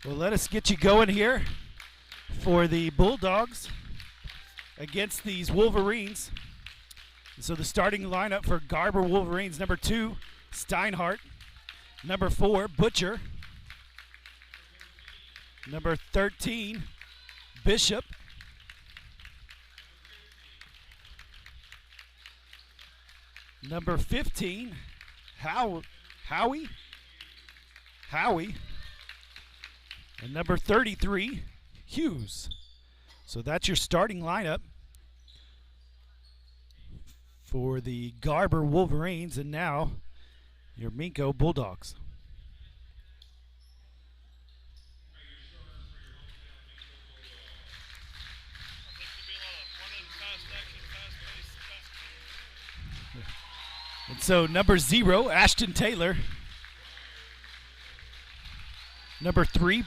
Well, let us get you going here for the Bulldogs against these Wolverines. So the starting lineup for Garber Wolverines: number 2, Steinhardt; number 4, Butcher; number 13, Bishop; number 15, Howie; and number 33, Hughes. So that's your starting lineup for the Garber Wolverines, and now your Minco Bulldogs. And so number 0, Ashton Taylor; number 3,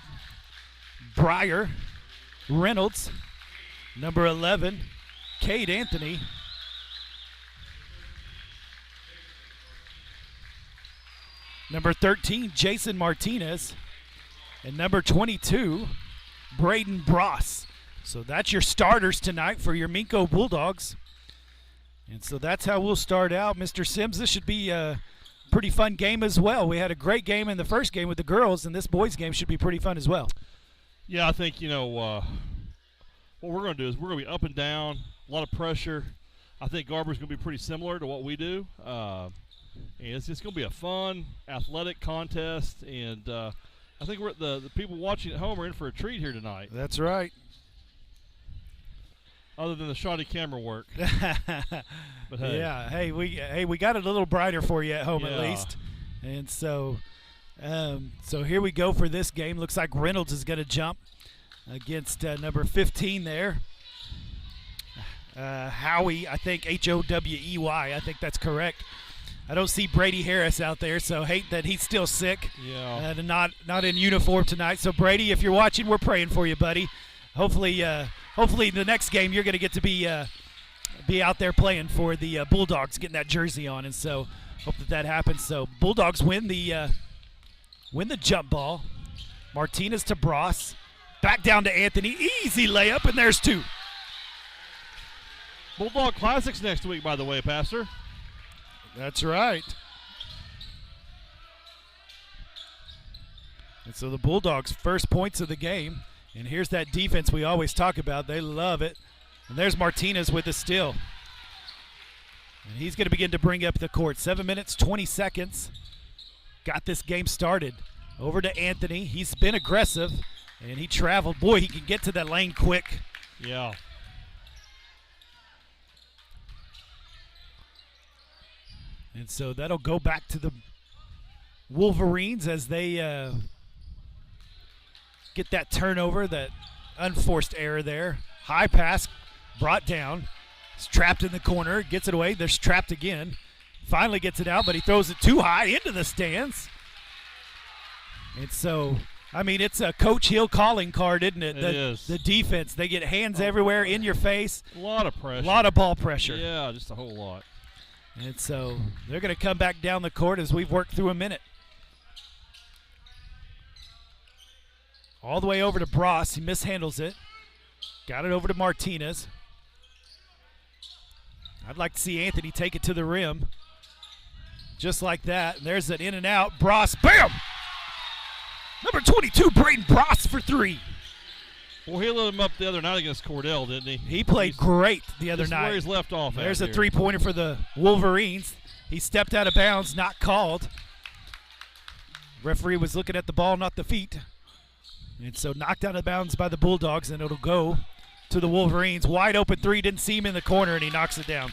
Breyer Reynolds; number 11, Cade Anthony; number 13, Jason Martinez; and number 22, Braden Bross. So that's your starters tonight for your Minco Bulldogs. And so that's how we'll start out. Mr. Sims, this should be a pretty fun game as well. We had a great game in the first game with the girls, and this boys game should be pretty fun as well. Yeah, I think, what we're going to do is we're going to be up and down, a lot of pressure. I think Garber's going to be pretty similar to what we do. And it's just going to be a fun, athletic contest. And I think the people watching at home are in for a treat here tonight. That's right. Other than the shoddy camera work. But hey. Yeah, we got it a little brighter for you at home at least. And so here we go for this game. Looks like Reynolds is going to jump against number 15 there. Howie, I think Howey. I think that's correct. I don't see Brady Harris out there, so hate that he's still sick. Yeah. And not in uniform tonight. So Brady, if you're watching, we're praying for you, buddy. Hopefully the next game you're going to get to be out there playing for the Bulldogs, getting that jersey on, and so hope that happens. So Bulldogs win the jump ball. Martinez to Bross, back down to Anthony, easy layup, and there's 2. Bulldog Classics next week, by the way, Pastor. That's right. And so the Bulldogs' first points of the game. And here's that defense we always talk about. They love it. And there's Martinez with the steal. And he's going to begin to bring up the court. 7 minutes, 20 seconds. Got this game started. Over to Anthony. He's been aggressive, and he traveled. Boy, he can get to that lane quick. Yeah. And so that'll go back to the Wolverines as they get that turnover, that unforced error there. High pass brought down. He's trapped in the corner. Gets it away. They're trapped again. Finally gets it out, but he throws it too high into the stands. And so, I mean, it's a Coach Hill calling card, isn't it? It is. The defense. They get hands everywhere, in your face. A lot of pressure. A lot of ball pressure. Yeah, just a whole lot. And so they're going to come back down the court as we've worked through a minute. All the way over to Bross. He mishandles it. Got it over to Martinez. I'd like to see Anthony take it to the rim. Just like that. And there's an in and out. Bross, bam! Number 22, Braden Bross for 3. Well, he lit him up the other night against Cordell, didn't he? He played great the other night. Where he's left off. There's a three-pointer for the Wolverines. He stepped out of bounds, not called. Referee was looking at the ball, not the feet. And so knocked out of bounds by the Bulldogs, and it'll go to the Wolverines. Wide open 3, didn't see him in the corner, and he knocks it down.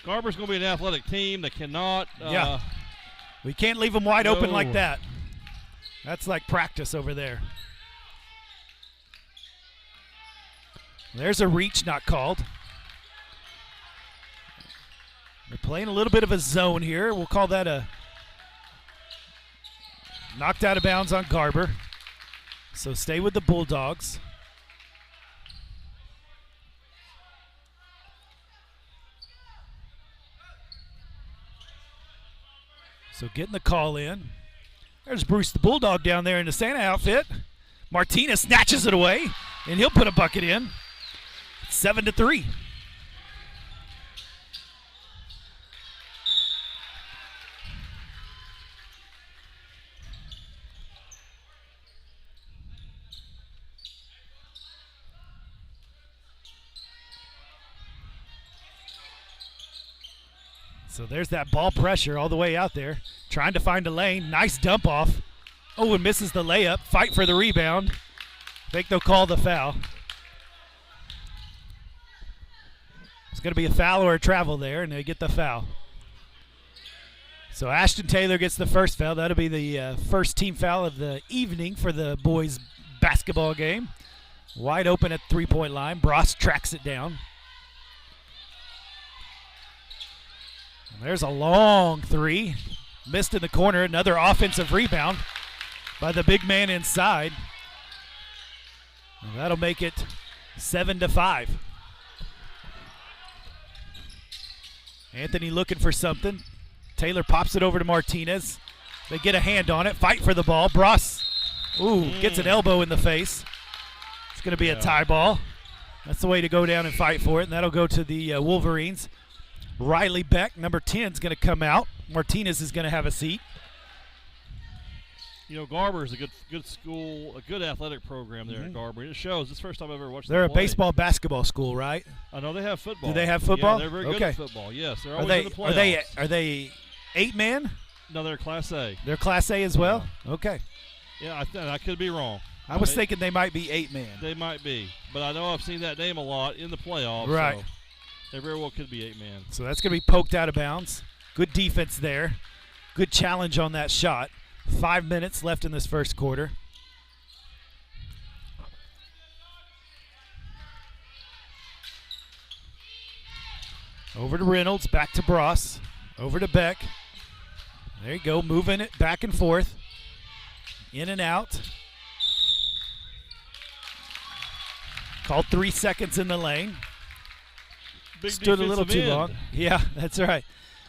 Garber's going to be an athletic team that cannot. Yeah. We can't leave them wide open like that. That's like practice over there. There's a reach not called. They're playing a little bit of a zone here. We'll call that a knocked out of bounds on Garber. So stay with the Bulldogs. So getting the call in. There's Bruce the Bulldog down there in the Santa outfit. Martinez snatches it away, and he'll put a bucket in. 7-3. So there's that ball pressure all the way out there. Trying to find a lane. Nice dump off. Oh, and misses the layup. Fight for the rebound. I think they'll call the foul. It's going to be a foul or a travel there, and they get the foul. So Ashton Taylor gets the first foul. That'll be the first team foul of the evening for the boys' basketball game. Wide open at the three-point line. Bross tracks it down. There's a long three. Missed in the corner. Another offensive rebound by the big man inside. And that'll make it 7-5. Anthony looking for something. Taylor pops it over to Martinez. They get a hand on it. Fight for the ball. Bross, gets an elbow in the face. It's going to be a tie ball. That's the way to go down and fight for it, and that'll go to the Wolverines. Riley Beck, number 10, is going to come out. Martinez is going to have a seat. You know, Garber is a good school, a good athletic program there at Garber. It shows. It's the first time I've ever watched them They're a play. baseball basketball school, right? I know they have football. Do they have football? Yeah, they're very good at football. Yes, they're always in the playoffs. Are they 8-man? No, they're Class A. They're Class A as well? Yeah. Okay. Yeah, I could be wrong. I was thinking they might be 8-man. They might be, but I know I've seen that name a lot in the playoffs. Right. So they very well could be 8-man. So that's going to be poked out of bounds. Good defense there. Good challenge on that shot. 5 minutes left in this first quarter. Over to Reynolds, back to Bross, over to Beck. There you go, moving it back and forth. In and out. Called 3 seconds in the lane. Stood a little too long. Yeah, that's right.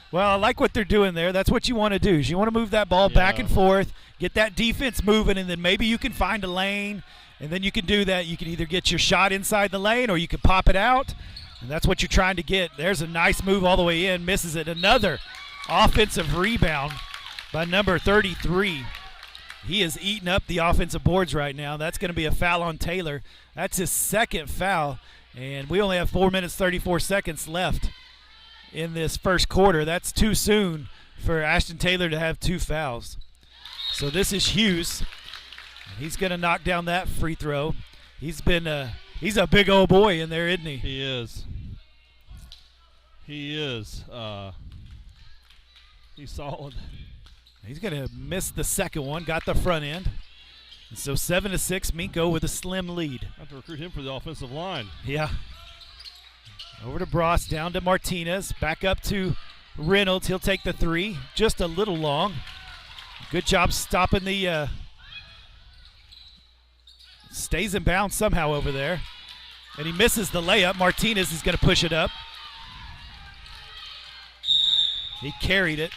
Well, I like what they're doing there. That's what you want to do. Is you want to move that ball back and forth, get that defense moving, and then maybe you can find a lane, and then you can do that. You can either get your shot inside the lane or you can pop it out, and that's what you're trying to get. There's a nice move all the way in, misses it. Another offensive rebound by number 33. He is eating up the offensive boards right now. That's going to be a foul on Taylor. That's his second foul, and we only have 4 minutes, 34 seconds left in this first quarter. That's too soon for Ashton Taylor to have 2 fouls. So this is Hughes. He's going to knock down that free throw. He's a big old boy in there, isn't he? He is. He is. He's solid. He's going to miss the second one, got the front end. And so 7-6, Minco with a slim lead. I have to recruit him for the offensive line. Yeah. Over to Bross, down to Martinez, back up to Reynolds. He'll take the 3, just a little long. Good job stopping the stays in bounds somehow over there. And he misses the layup. Martinez is going to push it up. He carried it.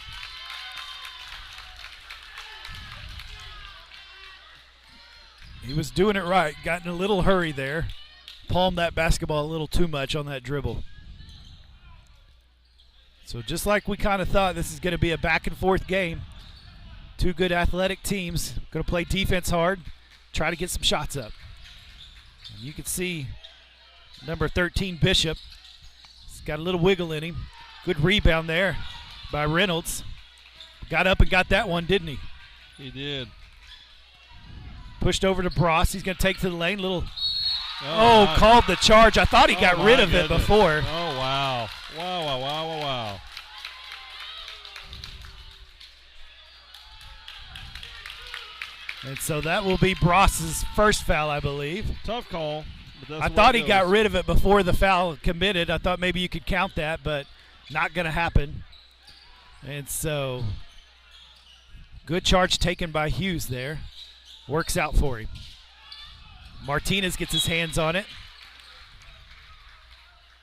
He was doing it right, got in a little hurry there. Palmed that basketball a little too much on that dribble. So just like we kind of thought, this is going to be a back and forth game. Two good athletic teams going to play defense hard, try to get some shots up. And you can see number 13 Bishop, he's got a little wiggle in him. Good rebound there by Reynolds. Got up and got that one, didn't he? He did. Pushed over to Bross. He's going to take to the lane. Called the charge. I thought he got rid of it before. Oh, wow. Wow. And so that will be Bross's first foul, I believe. Tough call. I thought he got rid of it before the foul committed. I thought maybe you could count that, but not going to happen. And so good charge taken by Hughes there. Works out for him. Martinez gets his hands on it.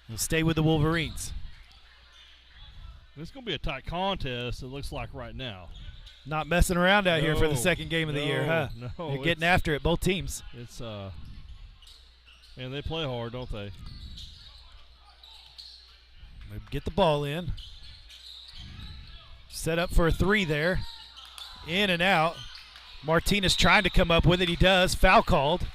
He'll stay with the Wolverines. This is going to be a tight contest, it looks like right now. Not messing around out here for the second game of the year, huh? No, they're getting after it, both teams. It's man, they play hard, don't they? They get the ball in. Set up for a three there. In and out. Martinez trying to come up with it. He does. Foul called.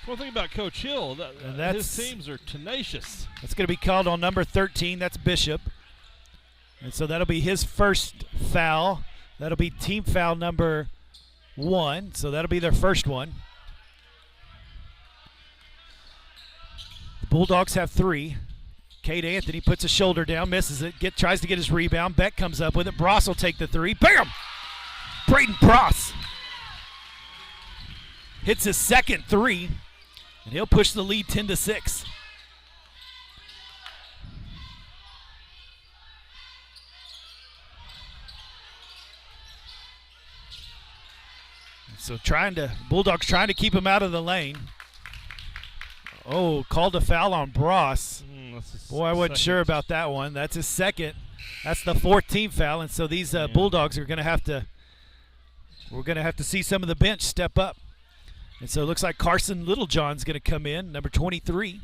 One thing about Coach Hill, his teams are tenacious. That's going to be called on number 13. That's Bishop. And so that'll be his first foul. That'll be team foul number 1. So that'll be their first one. The Bulldogs have 3. Cade Anthony puts a shoulder down, misses it, tries to get his rebound. Beck comes up with it. Bross will take the 3. Bam! Braden Bross hits his second 3, and he'll push the lead 10-6. So Bulldogs trying to keep him out of the lane. Oh, called a foul on Bross. Boy, I wasn't sure about that one. That's his second. That's the 14th foul, and so these Bulldogs are going to have to. We're going to have to see some of the bench step up, and so it looks like Carson Littlejohn's going to come in, number 23.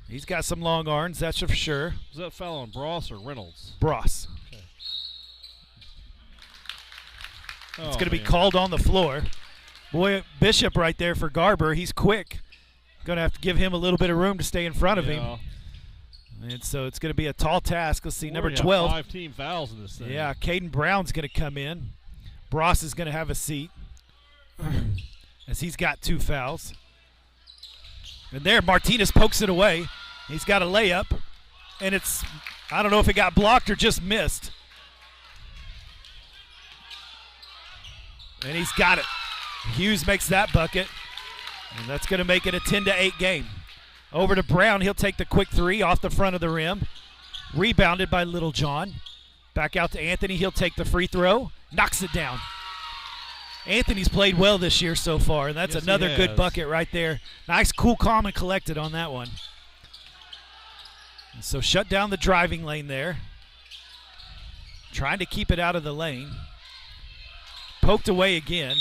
He's got some long arms, that's for sure. Was that foul on Bross or Reynolds? Bross. Okay. It's going to be called on the floor. Boy, Bishop right there for Garber. He's quick. Going to have to give him a little bit of room to stay in front of him. And so it's going to be a tall task. Let's see, number 12. 5 team fouls in this thing. Yeah, Caden Brown's going to come in. Bross is going to have a seat as he's got 2 fouls. And there, Martinez pokes it away. He's got a layup, and it's, I don't know if it got blocked or just missed. And he's got it. Hughes makes that bucket, and that's going to make it a 10-8 game. Over to Brown. He'll take the quick 3 off the front of the rim. Rebounded by Littlejohn. Back out to Anthony. He'll take the free throw. Knocks it down. Anthony's played well this year so far, and that's another good bucket right there. Nice, cool, calm, and collected on that one. And so shut down the driving lane there. Trying to keep it out of the lane. Poked away again,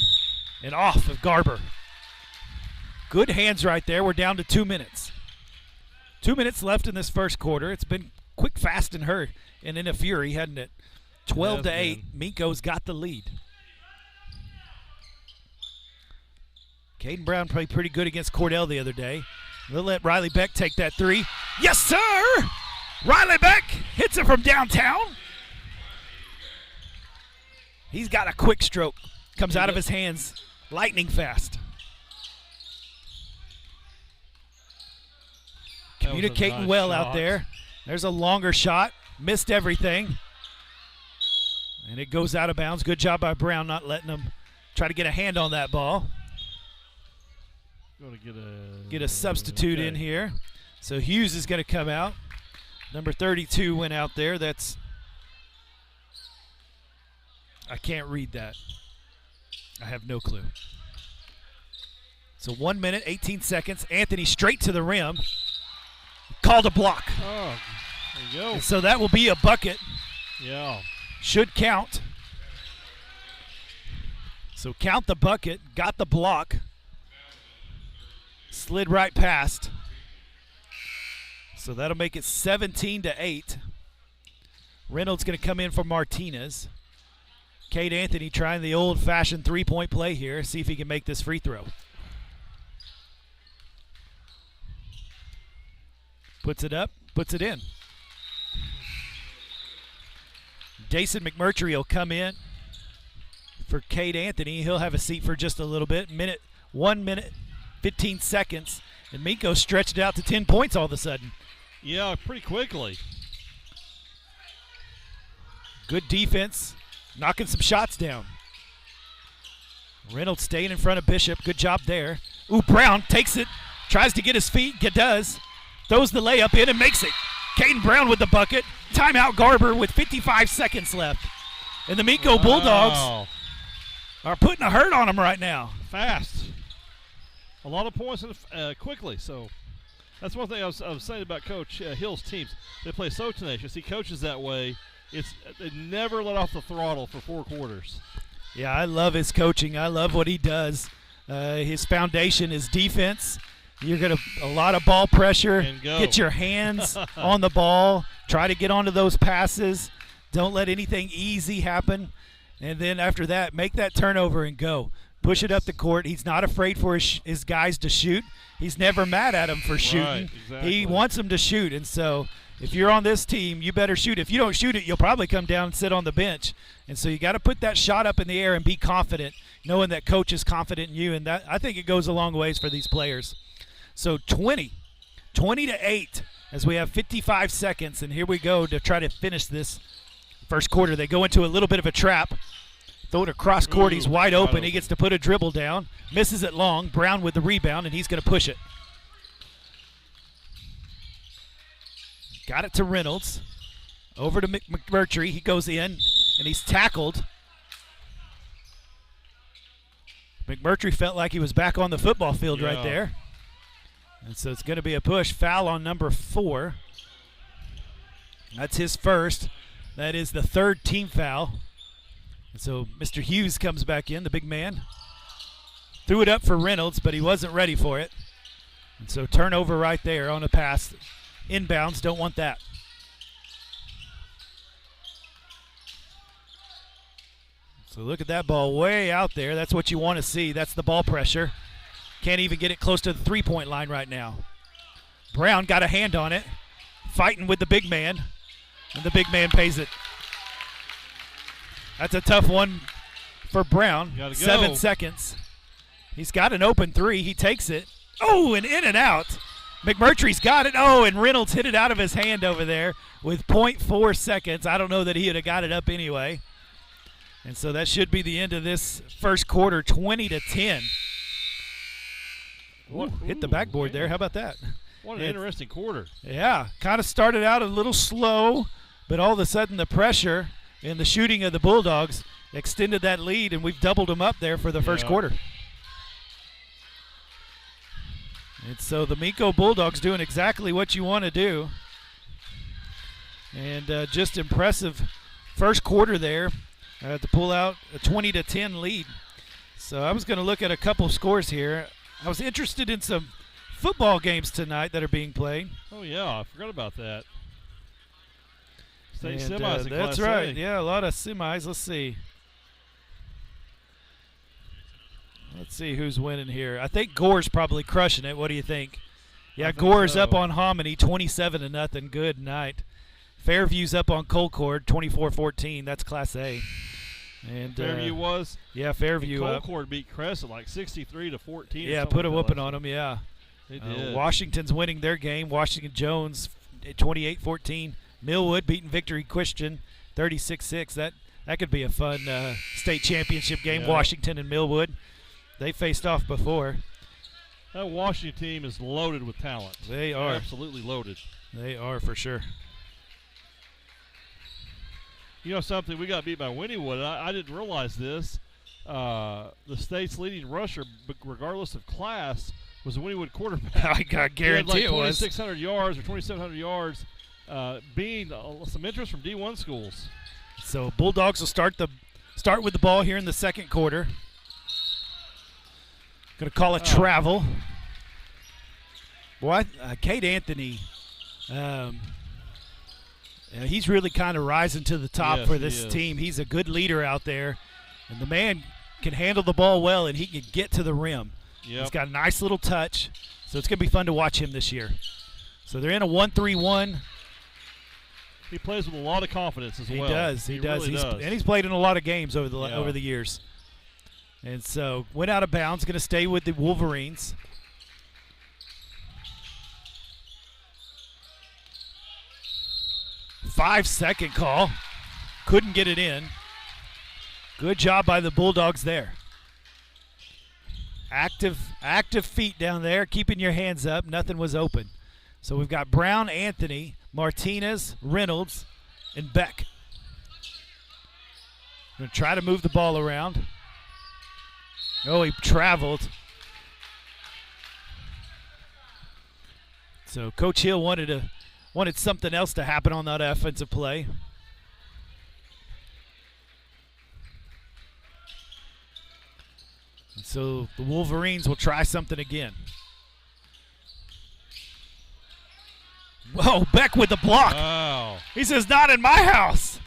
and off of Garber. Good hands right there. We're down to 2 minutes. 2 minutes left in this first quarter. It's been quick, fast, and in a fury, hadn't it? 12-8. Minco's got the lead. Caden Brown played pretty good against Cordell the other day. They'll let Riley Beck take that 3. Yes, sir! Riley Beck hits it from downtown. He's got a quick stroke. Comes out of his hands lightning fast. Communicating well out there. There's a longer shot. Missed everything. And it goes out of bounds. Good job by Brown not letting him try to get a hand on that ball. Going to get a substitute in here. So Hughes is going to come out. Number 32 went out there. That's, I can't read that. I have no clue. So 1 minute, 18 seconds. Anthony straight to the rim. Called a block. Oh, there you go. And so that will be a bucket. Yeah. Should count. So count the bucket. Got the block. Slid right past. So that'll make it 17-8. Reynolds going to come in for Martinez. Cade Anthony trying the old-fashioned three-point play here. See if he can make this free throw. Puts it up, puts it in. Jason McMurtry will come in for Cade Anthony. He'll have a seat for just a little bit. 1 minute, 15 seconds. And Minco stretched it out to 10 points all of a sudden. Yeah, pretty quickly. Good defense, knocking some shots down. Reynolds staying in front of Bishop. Good job there. Ooh, Brown takes it, tries to get his feet, does. Throws the layup in and makes it. Caden Brown with the bucket. Timeout Garber with 55 seconds left. And the Minco Bulldogs are putting a hurt on them right now. Fast. A lot of points quickly. So that's one thing I was saying about Coach Hill's teams. They play so tenacious. He coaches that way they never let off the throttle for 4 quarters. Yeah, I love his coaching. I love what he does. His foundation is defense. You're going to a lot of ball pressure. Get your hands on the ball. Try to get onto those passes. Don't let anything easy happen. And then after that, make that turnover and go. Push it up the court. He's not afraid for his guys to shoot. He's never mad at them for shooting. Right, exactly. He wants them to shoot. And so if you're on this team, you better shoot. If you don't shoot it, you'll probably come down and sit on the bench. And so you got to put that shot up in the air and be confident, knowing that coach is confident in you. And that, I think it goes a long ways for these players. So 20 to 8 as we have 55 seconds. And here we go to try to finish this first quarter. They go into a little bit of a trap. Throw it across court. He's wide open. He gets to put a dribble down. Misses it long. Brown with the rebound, and he's going to push it. Got it to Reynolds. Over to McMurtry. He goes in, and he's tackled. McMurtry felt like he was back on the football field right there. And so it's going to be a push. Foul on number 4. That's his first. That is the 3rd team foul. And so Mr. Hughes comes back in, the big man. Threw it up for Reynolds, but he wasn't ready for it. And so turnover right there on a pass. Inbounds, don't want that. So look at that ball way out there. That's what you want to see. That's the ball pressure. Can't even get it close to the three-point line right now. Brown got a hand on it, fighting with the big man, and the big man pays it. That's a tough one for Brown. 7 seconds. He's got an open 3. He takes it. Oh, and in and out. McMurtry's got it. Oh, and Reynolds hit it out of his hand over there with 0.4 seconds. I don't know that he would have got it up anyway. And so that should be the end of this first quarter, 20 to 10. Hit the backboard there. How about that? What an interesting quarter. Yeah, kind of started out a little slow, but all of a sudden the pressure and the shooting of the Bulldogs extended that lead, and we've doubled them up there for the first quarter. And so the Minco Bulldogs doing exactly what you want to do. And just impressive first quarter there to pull out a 20 to 10 lead. So I was going to look at a couple scores here. I was interested in some football games tonight that are being played. Oh, yeah, I forgot about that. State And, semis in that's Class right. A. Yeah, a lot of semis. Let's see. Let's see who's winning here. I think Gore's probably crushing it. What do you think? Yeah, Gore's up on Hominy, 27-0. Good night. Fairview's up on Colcord, 24-14. That's Class A. And Fairview was? Yeah, Fairview up. Colcord beat Crescent like 63-14. Yeah, put a whooping on them, yeah. They did. Washington's winning their game. Washington Jones, 28-14. Millwood beating Victory Christian, 36-6. That could be a fun state championship game, Washington and Millwood. They faced off before. That Washington team is loaded with talent. They are. Absolutely loaded. They are for sure. You know something? We got beat by Wynnewood. I didn't realize this. The state's leading rusher, regardless of class, was a Wynnewood quarterback. I guarantee it was. 2,600 yards or 2,700 yards, being some interest from D1 schools. So Bulldogs will start with the ball here in the second quarter. Going to call a travel. Boy, Cade Anthony, he's really kind of rising to the top for this team. He's a good leader out there, and the man can handle the ball well, and he can get to the rim. Yep. He's got a nice little touch, so it's going to be fun to watch him this year. So they're in a 1-3-1. He plays with a lot of confidence as well. He does. He does. Really does. And he's played in a lot of games over the years. And so went out of bounds, going to stay with the Wolverines. Five-second call. Couldn't get it in. Good job by the Bulldogs there. Active feet down there, keeping your hands up. Nothing was open. So we've got Brown, Anthony, Martinez, Reynolds, and Beck. Going to try to move the ball around. Oh, he traveled. So Coach Hill wanted something else to happen on that offensive play. So the Wolverines will try something again. Whoa, Beck with the block. Wow. He says, not in my house.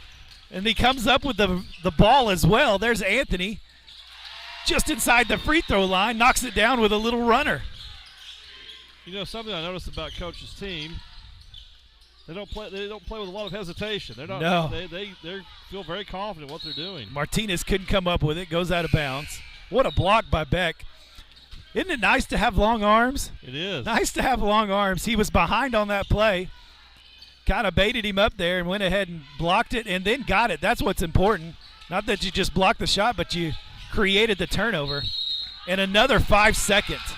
And he comes up with the ball as well. There's Anthony just inside the free throw line, knocks it down with a little runner. You know, something I noticed about Coach's team, they don't play with a lot of hesitation. They're not. No. They feel very confident what they're doing. Martinez couldn't come up with it. Goes out of bounds. What a block by Beck. Isn't it nice to have long arms? It is. Nice to have long arms. He was behind on that play. Kind of baited him up there and went ahead and blocked it and then got it. That's what's important. Not that you just blocked the shot, but you created the turnover. And another 5 seconds.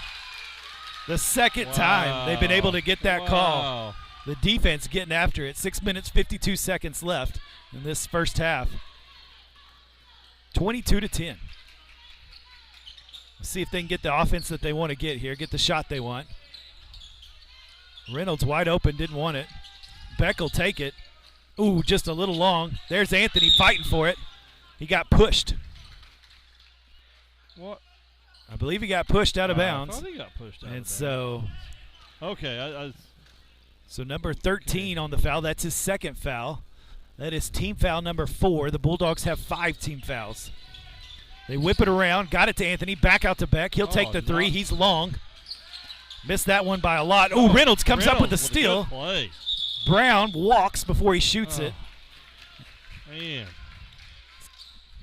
The second time they've been able to get that call. The defense getting after it. 6 minutes, 52 seconds left in this first half. 22-10. Let's see if they can get the offense that they want to get here, get the shot they want. Reynolds wide open, didn't want it. Beck will take it. Ooh, just a little long. There's Anthony fighting for it. He got pushed. What? I believe he got pushed out of bounds. I thought he got pushed out of bounds. So, okay. So number 13 on the foul. That's his second foul. That is team foul number 4. The Bulldogs have 5 team fouls. They whip it around. Got it to Anthony. Back out to Beck. He'll take the three. He's long. Missed that one by a lot. Oh, Reynolds comes up with the steal. Play. Brown walks before he shoots it. Man.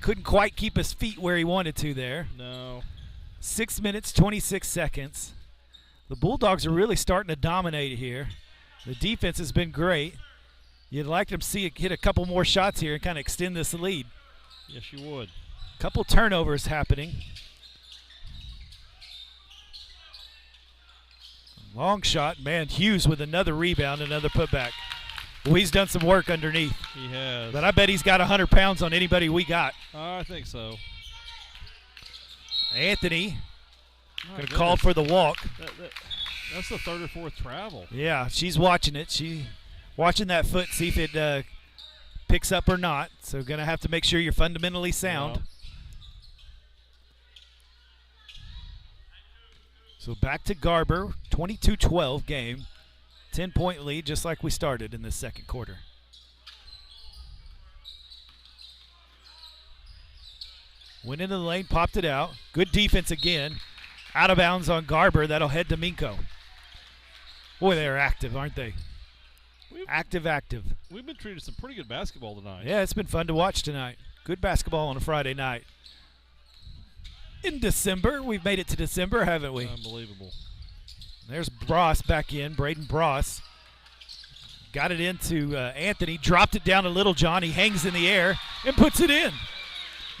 Couldn't quite keep his feet where he wanted to there. No. 6 minutes, 26 seconds. The Bulldogs are really starting to dominate here. The defense has been great. You'd like to see it hit a couple more shots here and kind of extend this lead. Yes, you would. Couple turnovers happening. Long shot. Man, Hughes with another rebound, another putback. Well, he's done some work underneath. He has. But I bet he's got 100 pounds on anybody we got. I think so. Anthony going to call for the walk. That's the third or fourth travel. Yeah, she's watching it. She watching that foot, see if it picks up or not. So going to have to make sure you're fundamentally sound. Yeah. So back to Garber, 22-12 game. 10-point lead, just like we started in the second quarter. Went into the lane, popped it out. Good defense again. Out of bounds on Garber. That'll head to Minco. Boy, they're active, aren't they? Active. We've been treated some pretty good basketball tonight. Yeah, it's been fun to watch tonight. Good basketball on a Friday night. In December, we've made it to December, haven't we? Unbelievable. There's Bross back in, Braden Bross. Got it into Anthony, dropped it down to Littlejohn. He hangs in the air and puts it in.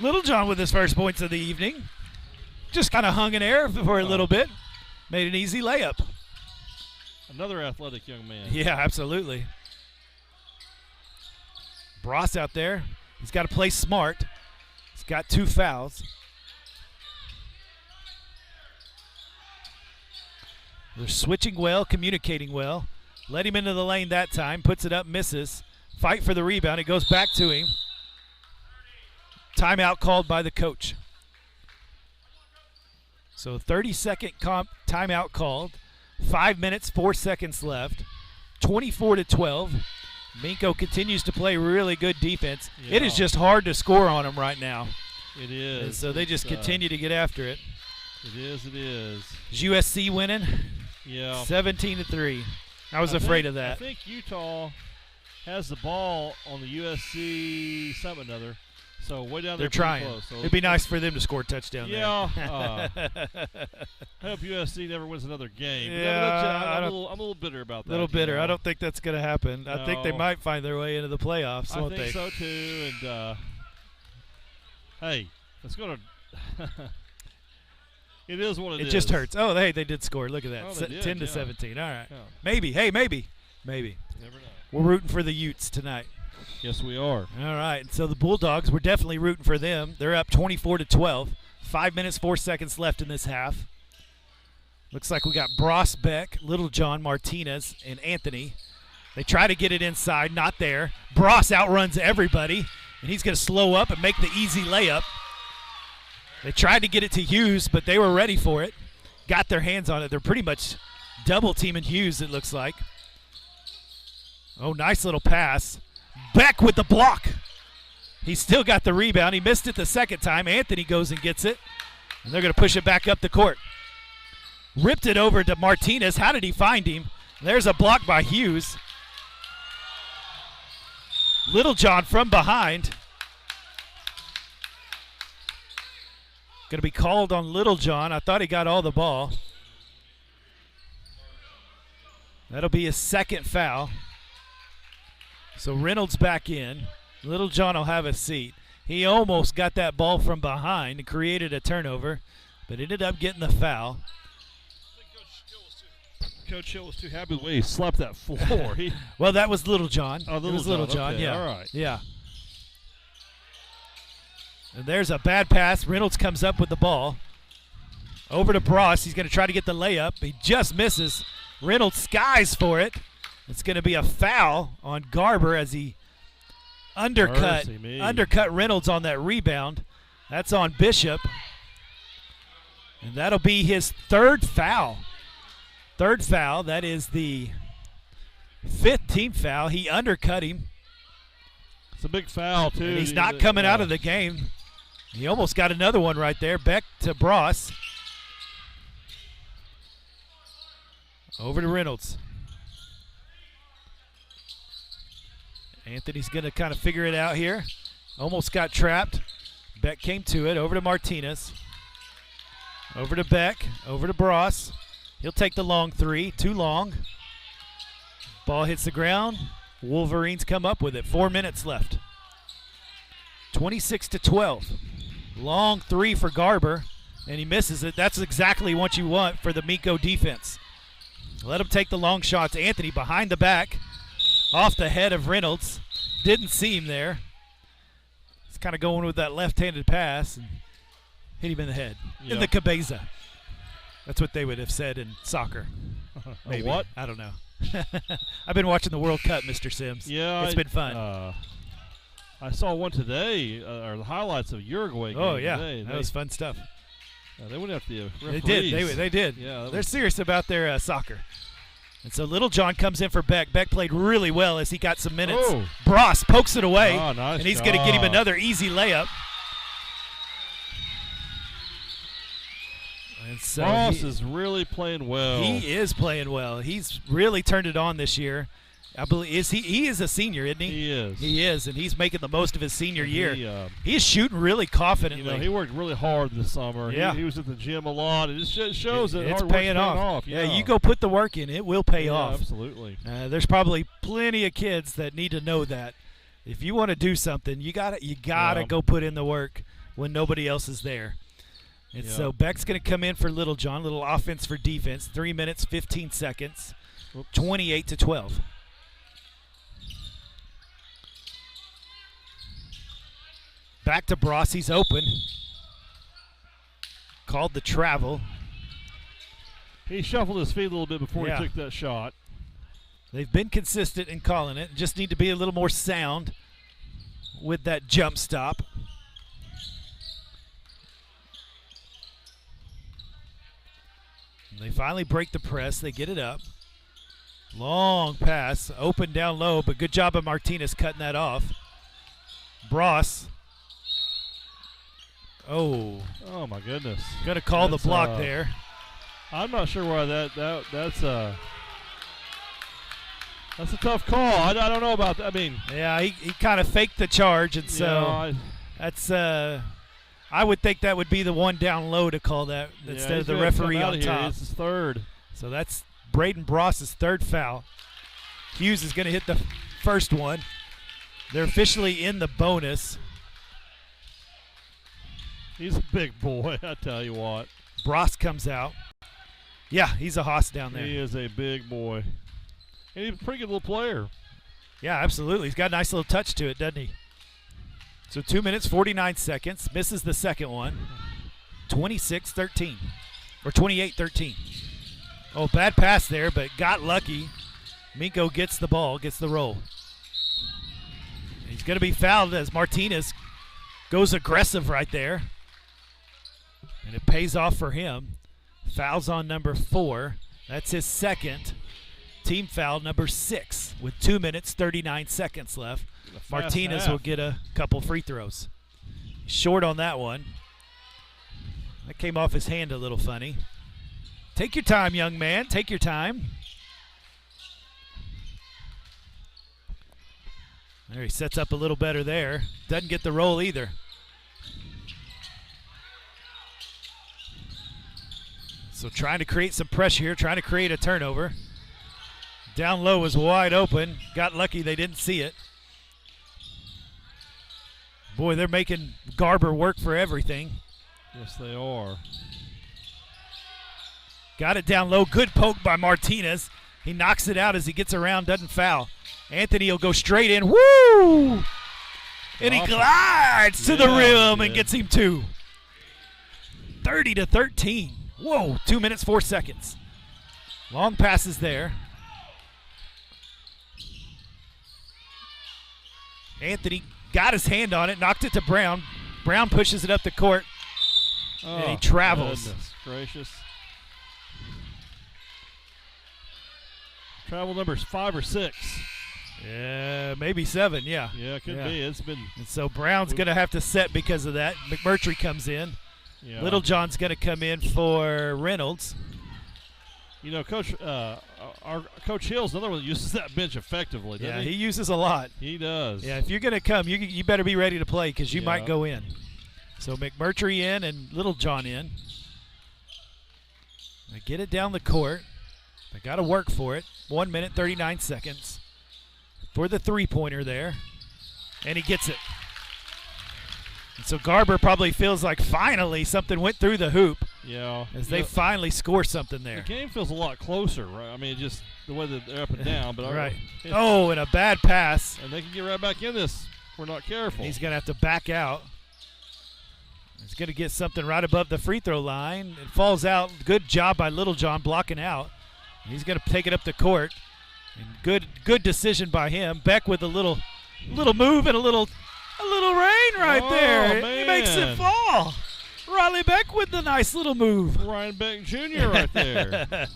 Littlejohn with his first points of the evening. Just kind of hung in air for a little bit. Made an easy layup. Another athletic young man. Yeah, absolutely. Bross out there. He's got to play smart. He's got 2 fouls. They're switching well, communicating well. Let him into the lane that time. Puts it up, misses. Fight for the rebound. It goes back to him. Timeout called by the coach. So 30-second timeout called. 5 minutes, 4 seconds left. 24-12. Minco continues to play really good defense. Yeah. It is just hard to score on them right now. It is. And so they just continue to get after it. It is. Is USC winning? Yeah. 17-3. I was afraid of that. I think Utah has the ball on the USC something or other. So way down there. They're trying. Close, so it'd be nice for them to score a touchdown there. I hope USC never wins another game. Yeah, I'm a little bitter about that. A little bitter. I don't think that's going to happen. No. I think they might find their way into the playoffs, won't they? I think so too. And hey, it's going to. It is what it is. It just hurts. Oh, hey, they did score. Look at that. Oh, they did, 10-17. All right. Yeah. Maybe. Hey, maybe. Never know. We're rooting for the Utes tonight. Yes, we are. All right. So the Bulldogs, we're definitely rooting for them. They're up 24-12. 5 minutes, 4 seconds left in this half. Looks like we got Bross, Beck, Littlejohn, Martinez, and Anthony. They try to get it inside. Not there. Bross outruns everybody, and he's going to slow up and make the easy layup. They tried to get it to Hughes, but they were ready for it. Got their hands on it. They're pretty much double teaming Hughes, it looks like. Oh, nice little pass. Beck with the block. He still got the rebound. He missed it the second time. Anthony goes and gets it. And they're going to push it back up the court. Ripped it over to Martinez. How did he find him? There's a block by Hughes. Littlejohn from behind. Going to be called on Littlejohn. I thought he got all the ball. That'll be his second foul. So Reynolds back in. Littlejohn will have a seat. He almost got that ball from behind and created a turnover, but ended up getting the foul. Coach Hill was too happy with the way he slapped that floor. Well, that was Littlejohn. Oh, it was Littlejohn, okay, yeah. all right. Yeah. And there's a bad pass. Reynolds comes up with the ball. Over to Bross. He's going to try to get the layup. He just misses. Reynolds skies for it. It's going to be a foul on Garber as he undercut Reynolds on that rebound. That's on Bishop. And that'll be his third foul. Third foul. That is the fifth team foul. He undercut him. It's a big foul, too. And he's not coming out of the game. He almost got another one right there. Beck to Bross. Over to Reynolds. Anthony's going to kind of figure it out here. Almost got trapped. Beck came to it. Over to Martinez. Over to Beck. Over to Bross. He'll take the long three. Too long. Ball hits the ground. Wolverines come up with it. 4 minutes left. 26-12. Long three for Garber, and he misses it. That's exactly what you want for the Minco defense. Let him take the long shots. Anthony behind the back, off the head of Reynolds. Didn't see him there. He's kind of going with that left-handed pass and hit him in the head. Yep. In the cabeza. That's what they would have said in soccer. Maybe. What? I don't know. I've been watching the World Cup, Mr. Sims. Yeah. It's been fun. I saw one today, or the highlights of Uruguay game. Oh, yeah. Today. That was fun stuff. They went after the referees. They did. They did. Yeah, they're serious about their soccer. And so Littlejohn comes in for Beck. Beck played really well as he got some minutes. Oh. Bross pokes it away, Oh, nice and he's going to get him another easy layup. And so Bross is really playing well. He is playing well. He's really turned it on this year. I believe he is a senior, isn't he? He is. He is, and he's making the most of his senior year. He is shooting really confidently. he worked really hard this summer. Yeah. He was at the gym a lot. It just shows that it's hard work's paying off. Yeah, you go put the work in, it will pay off. Absolutely. There's probably plenty of kids that need to know that. If you want to do something, you gotta go put in the work when nobody else is there. And so Beck's going to come in for Littlejohn, little offense for defense. 3 minutes, 15 seconds, 28-12. Back to Bross, he's open. Called the travel. He shuffled his feet a little bit before he took that shot. They've been consistent in calling it. Just need to be a little more sound with that jump stop. And they finally break the press. They get it up. Long pass, open down low, but good job of Martinez cutting that off. Bross. Oh my goodness! Gonna call the block there. I'm not sure why that's a tough call. I don't know about that. I mean, yeah, he kind of faked the charge, and so that's I would think that would be the one down low to call that instead of the referee on top. It's his third. So that's Braden Bross's third foul. Hughes is going to hit the first one. They're officially in the bonus. He's a big boy, I tell you what. Bross comes out. Yeah, he's a hoss down there. He is a big boy. And he's a pretty good little player. Yeah, absolutely. He's got a nice little touch to it, doesn't he? So 2 minutes, 49 seconds. Misses the second one. 26-13. Or 28-13. Oh, bad pass there, but got lucky. Minco gets the ball, gets the roll. He's going to be fouled as Martinez goes aggressive right there. And it pays off for him. Fouls on number 4. That's his second. Team foul number 6 with 2 minutes, 39 seconds left. Martinez will get a couple free throws. Short on that one. That came off his hand a little funny. Take your time, young man. Take your time. There, he sets up a little better there. Doesn't get the roll either. So trying to create some pressure here, trying to create a turnover. Down low was wide open. Got lucky they didn't see it. Boy, they're making Garber work for everything. Yes, they are. Got it down low. Good poke by Martinez. He knocks it out as he gets around, doesn't foul. Anthony will go straight in. Woo! And he glides to the rim and gets him 2. 30-13. Whoa, 2 minutes, 4 seconds. Long passes there. Anthony got his hand on it, knocked it to Brown. Brown pushes it up the court, and he travels. Goodness gracious. Travel numbers 5 or 6. Yeah, maybe 7, yeah. Yeah, it could be. It's been. And so Brown's going to have to set because of that. McMurtry comes in. Yeah. Littlejohn's going to come in for Reynolds. You know, Coach, our Coach Hill's another one that uses that bench effectively. Yeah, he uses a lot. He does. Yeah, if you're going to come, you better be ready to play because you might go in. So McMurtry in and Littlejohn in. They get it down the court. They got to work for it. 1 minute, 39 seconds for the three-pointer there. And he gets it. And so Garber probably feels like finally something went through the hoop. Yeah. As they finally score something there. The game feels a lot closer, right? I mean, just the way that they're up and down. But right. Oh, and a bad pass. And they can get right back in this if we're not careful. He's going to have to back out. He's going to get something right above the free throw line. It falls out. Good job by Littlejohn blocking out. He's going to take it up the court. And good decision by him. Beck with a little move and a little rain right there. Man. He makes it fall. Riley Beck with the nice little move. Ryan Beck Jr. right there.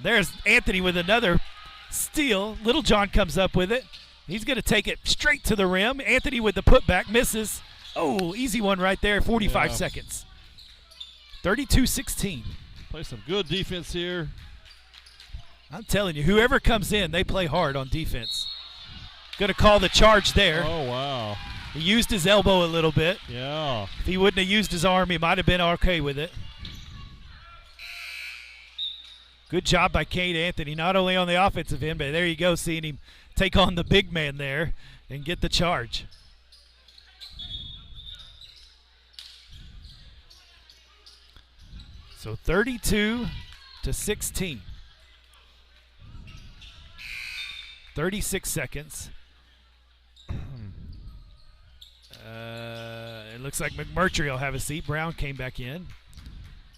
There's Anthony with another steal. Littlejohn comes up with it. He's going to take it straight to the rim. Anthony with the putback misses. Oh, easy one right there. 45 seconds. 32-16. Play some good defense here. I'm telling you, whoever comes in, they play hard on defense. Going to call the charge there. Oh, wow. He used his elbow a little bit. Yeah. If he wouldn't have used his arm, he might have been okay with it. Good job by Cade Anthony, not only on the offensive end, but there you go, seeing him take on the big man there and get the charge. So 32-16. 36 seconds. It looks like McMurtry will have a seat. Brown came back in.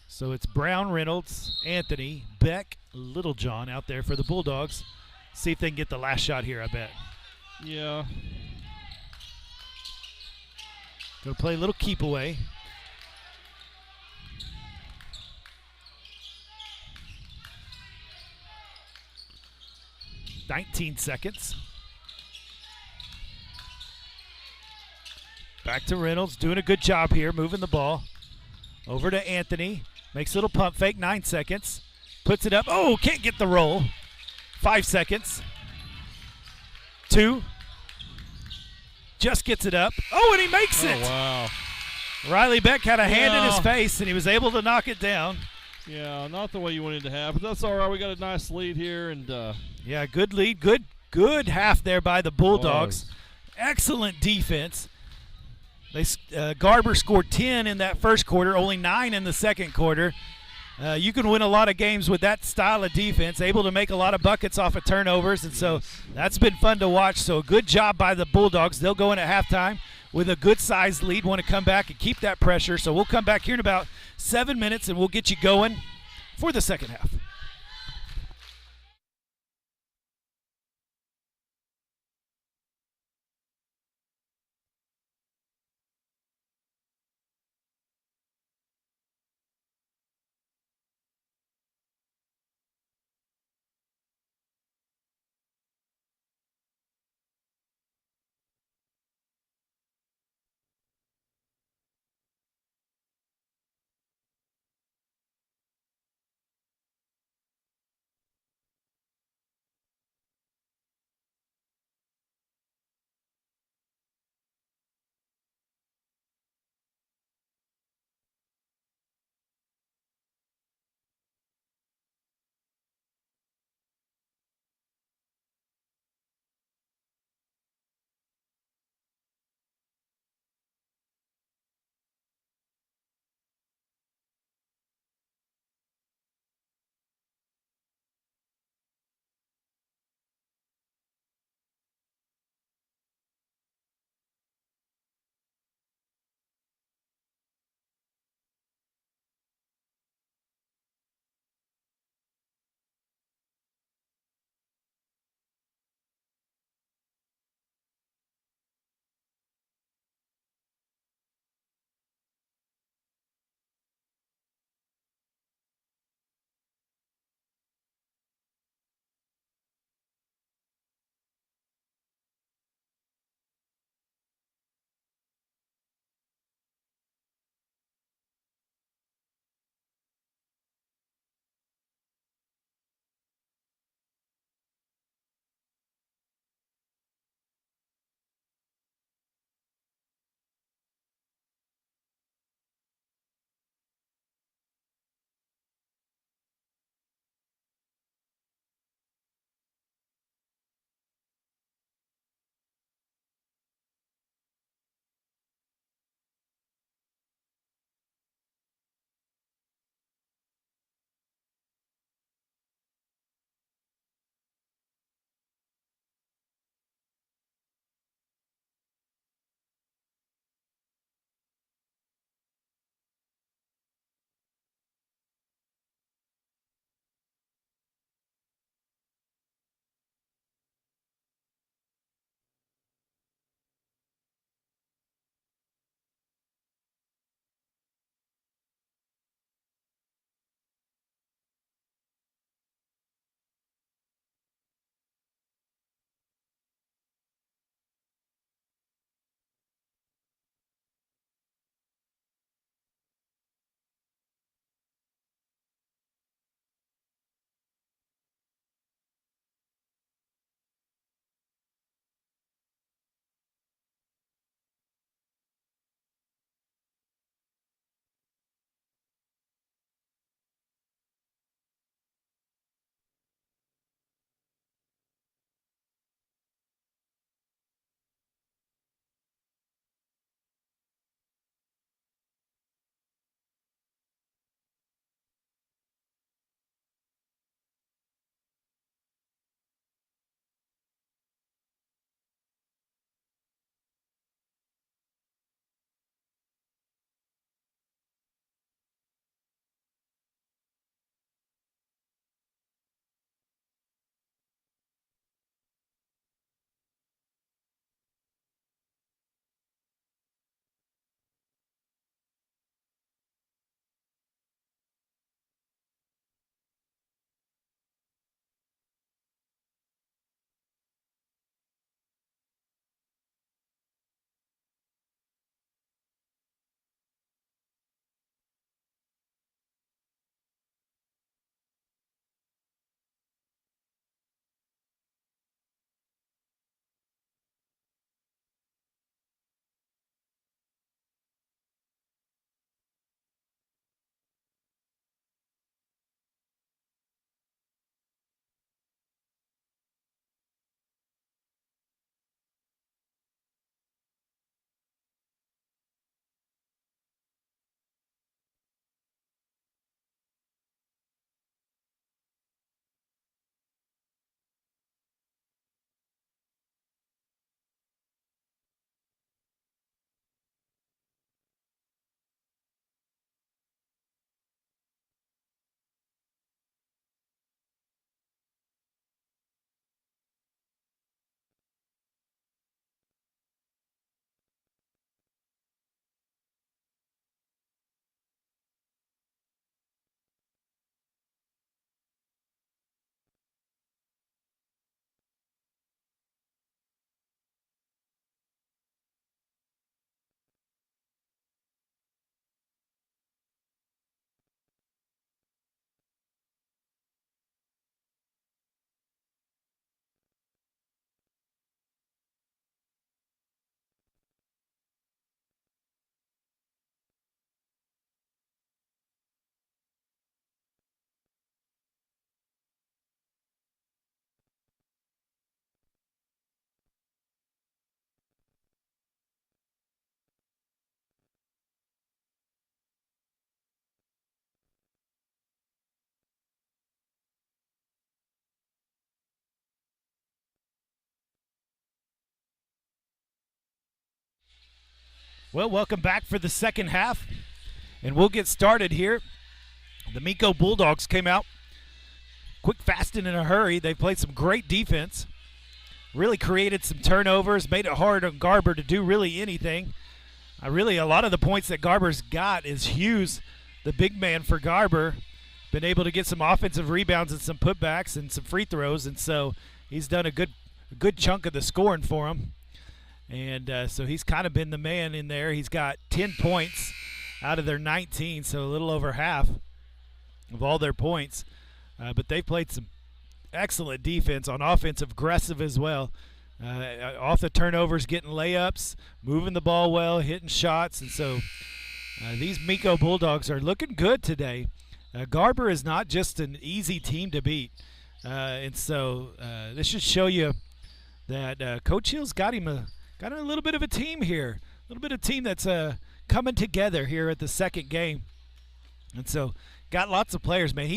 So it's Brown, Reynolds, Anthony, Beck, Littlejohn out there for the Bulldogs. See if they can get the last shot here, I bet. Yeah. Go play a little keep away. $19 seconds. Back to Reynolds, doing a good job here, moving the ball. Over to Anthony, makes a little pump fake, 9 seconds. Puts it up, oh, can't get the roll. 5 seconds. 2. Just gets it up. Oh, and he makes it. Oh, wow. Riley Beck had a hand in his face, and he was able to knock it down. Yeah, not the way you wanted to have, but that's all right. We got a nice lead here, and yeah, good lead, good half there by the Bulldogs. Excellent defense. Garber scored 10 in that first quarter, only 9 in the second quarter. You can win a lot of games with that style of defense, able to make a lot of buckets off of turnovers, and so that's been fun to watch. So good job by the Bulldogs. They'll go in at halftime with a good-sized lead, want to come back and keep that pressure. So we'll come back here in about 7 minutes, and we'll get you going for the second half. Well, welcome back for the second half, and we'll get started here. The Minco Bulldogs came out quick, fast, and in a hurry. They played some great defense, really created some turnovers, made it hard on Garber to do really anything. A lot of the points that Garber's got is Hughes, the big man for Garber, been able to get some offensive rebounds and some putbacks and some free throws, and so he's done a good chunk of the scoring for him. And so he's kind of been the man in there. He's got 10 points out of their 19, so a little over half of all their points. But they played some excellent defense on offense, aggressive as well. Off the turnovers, getting layups, moving the ball well, hitting shots. And so these Minco Bulldogs are looking good today. Garber is not just an easy team to beat. And so this should show you that Coach Hill's got a little bit of a team here, a little bit of team that's coming together here at the second game. And so got lots of players, man.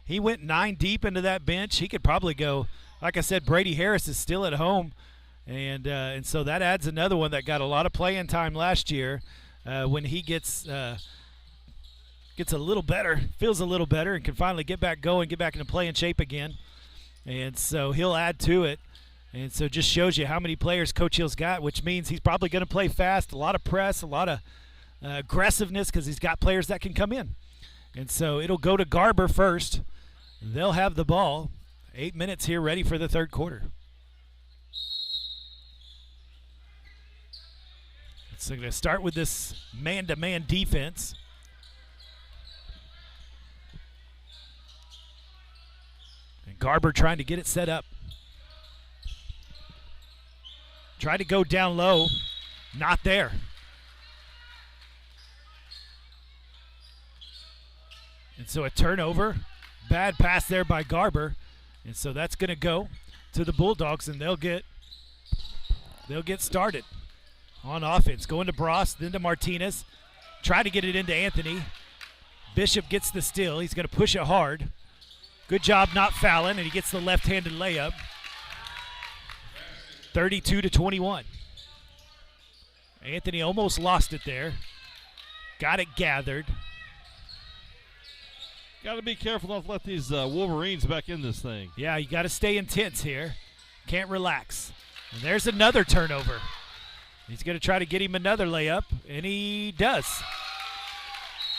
He went 9 deep into that bench. He could probably go, like I said, Brady Harris is still at home. And so that adds another one that got a lot of playing time last year. When he gets a little better, feels a little better, and can finally get back going, get back into playing shape again. And so he'll add to it. And so just shows you how many players Coach Hill's got, which means he's probably going to play fast, a lot of press, a lot of aggressiveness, because he's got players that can come in. And so it'll go to Garber first. They'll have the ball. 8 minutes here, ready for the third quarter. So going to start with this man-to-man defense. And Garber trying to get it set up. Try to go down low. Not there. And so a turnover. Bad pass there by Garber. And so that's going to go to the Bulldogs, and they'll get started on offense. Going to Bross, then to Martinez. Try to get it into Anthony. Bishop gets the steal. He's going to push it hard. Good job not fouling, and he gets the left-handed layup. 32-21. Anthony almost lost it there. Got it gathered. Got to be careful not to let these Wolverines back in this thing. Yeah, you got to stay intense here. Can't relax. And there's another turnover. He's going to try to get him another layup, and he does.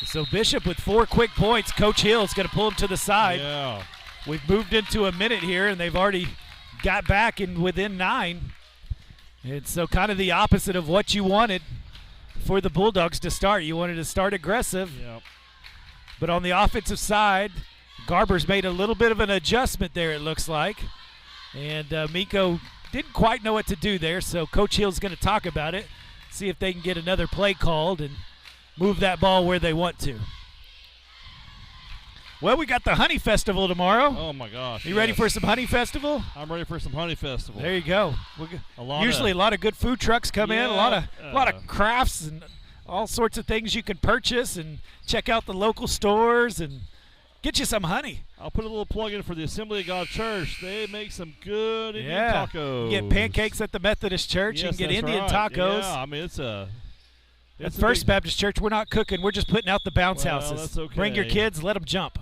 So Bishop with 4 quick points. Coach Hill is going to pull him to the side. Yeah. We've moved into a minute here, and they've already got back in within 9. And so kind of the opposite of what you wanted for the Bulldogs to start. You wanted to start aggressive. Yep. But on the offensive side, Garber's made a little bit of an adjustment there, it looks like. And Minco didn't quite know what to do there, so Coach Hill's going to talk about it, see if they can get another play called and move that ball where they want to. Well, we got the Honey Festival tomorrow. Oh, my gosh. You ready for some Honey Festival? I'm ready for some Honey Festival. There you go. Usually a lot of good food trucks come in, a lot of crafts and all sorts of things you can purchase, and check out the local stores and get you some honey. I'll put a little plug in for the Assembly of God Church. They make some good Indian tacos. You get pancakes at the Methodist Church. Yes, you can get Indian right. tacos. Yeah, I mean, At First Baptist Church, we're not cooking. We're just putting out the bounce Well, houses. that's okay. Bring your kids, let them jump.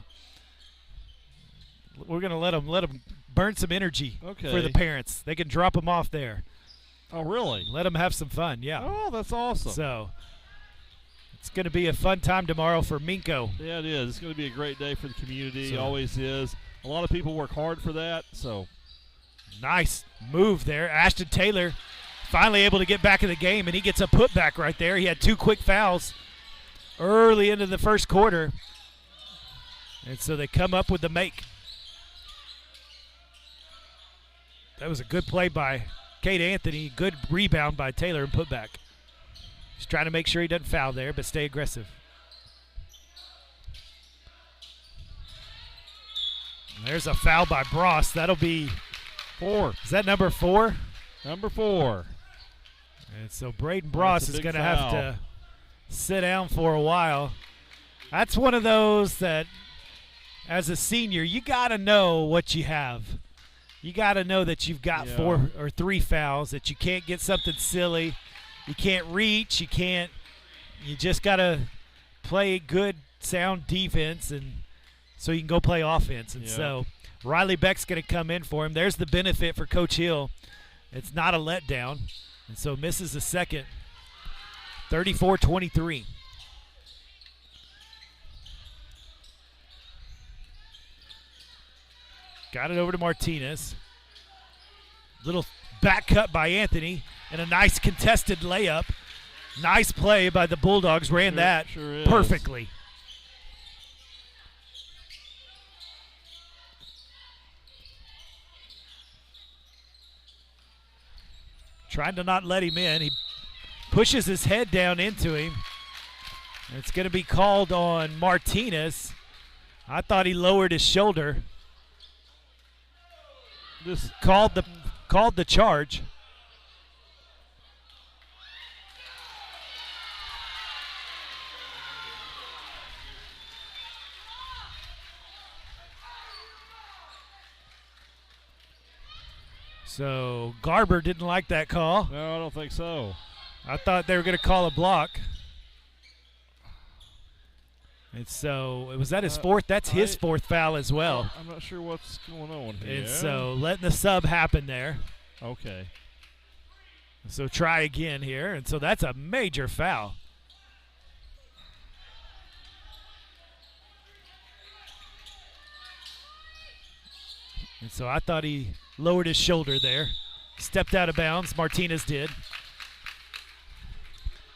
We're going to let them burn some energy for the parents. They can drop them off there. Oh, really? Let them have some fun, yeah. Oh, that's awesome. So it's going to be a fun time tomorrow for Minco. Yeah, it is. It's going to be a great day for the community. So, always is. A lot of people work hard for that. So nice move there. Ashton Taylor finally able to get back in the game, and he gets a putback right there. He had 2 quick fouls early into the first quarter. And so they come up with the make. That was a good play by Cade Anthony. Good rebound by Taylor and putback. He's trying to make sure he doesn't foul there, but stay aggressive. And there's a foul by Bross. That'll be 4. Is that number 4? Number 4. And so Braden Bross is going to have to sit down for a while. That's one of those that, as a senior, you got to know what you have. You got to know that you've got 4 or 3 fouls, that you can't get something silly. You can't reach. You can't You just got to play good, sound defense, and so you can go play offense. And so Riley Beck's going to come in for him. There's the benefit for Coach Hill. It's not a letdown, and so misses the second. 34-23. Got it over to Martinez. Little back cut by Anthony and a nice contested layup. Nice play by the Bulldogs. Ran that perfectly. Trying to not let him in. He pushes his head down into him. It's going to be called on Martinez. I thought he lowered his shoulder. This called the charge. So Garber didn't like that call. No, I don't think so. I thought they were going to call a block. And so, was that his fourth? That's his fourth foul as well. I'm not sure what's going on here. And so, letting the sub happen there. Okay. So, try again here. And so, that's a major foul. And so, I thought he lowered his shoulder there. Stepped out of bounds. Martinez did.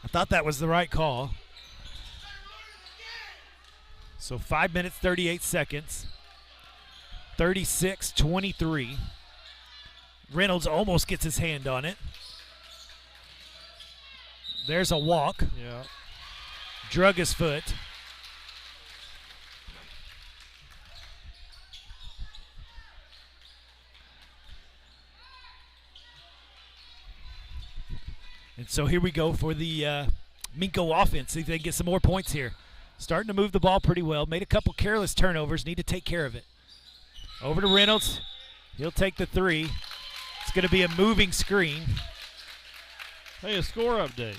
I thought that was the right call. So 5 minutes, 38 seconds. 36-23. Reynolds almost gets his hand on it. There's a walk. Yeah. Drug his foot. And so here we go for the Minco offense. See if they can get some more points here. Starting to move the ball pretty well. Made a couple careless turnovers. Need to take care of it. Over to Reynolds. He'll take the three. It's going to be a moving screen. Hey, a score update.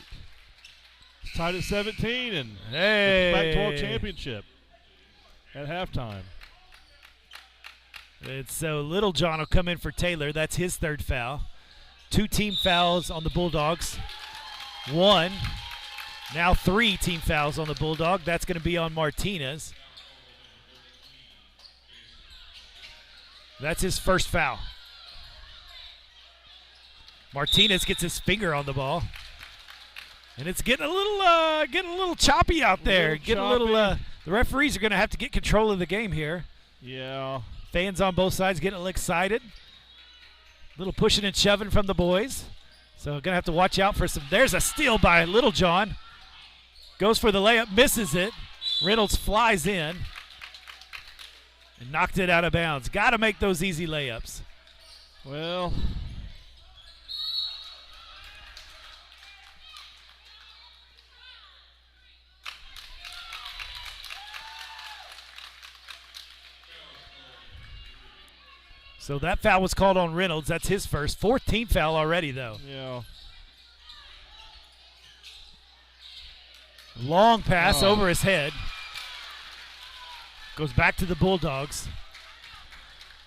It's tied at 17 and hey, Pac-12 championship at halftime. And so Little John will come in for Taylor. That's his third foul. 2 team fouls on the Bulldogs. 1. Now 3 team fouls on the Bulldog. That's going to be on Martinez. That's his first foul. Martinez gets his finger on the ball. And it's getting a little choppy out there. The referees are going to have to get control of the game here. Yeah. Fans on both sides getting a little excited. Little pushing and shoving from the boys. So going to have to watch out for some. There's a steal by Little John. Goes for the layup, misses it. Reynolds flies in and knocked it out of bounds. Got to make those easy layups. Well, so that foul was called on Reynolds. That's his first. 4th team foul already, though. yeah. Long pass over his head. Goes back to the Bulldogs.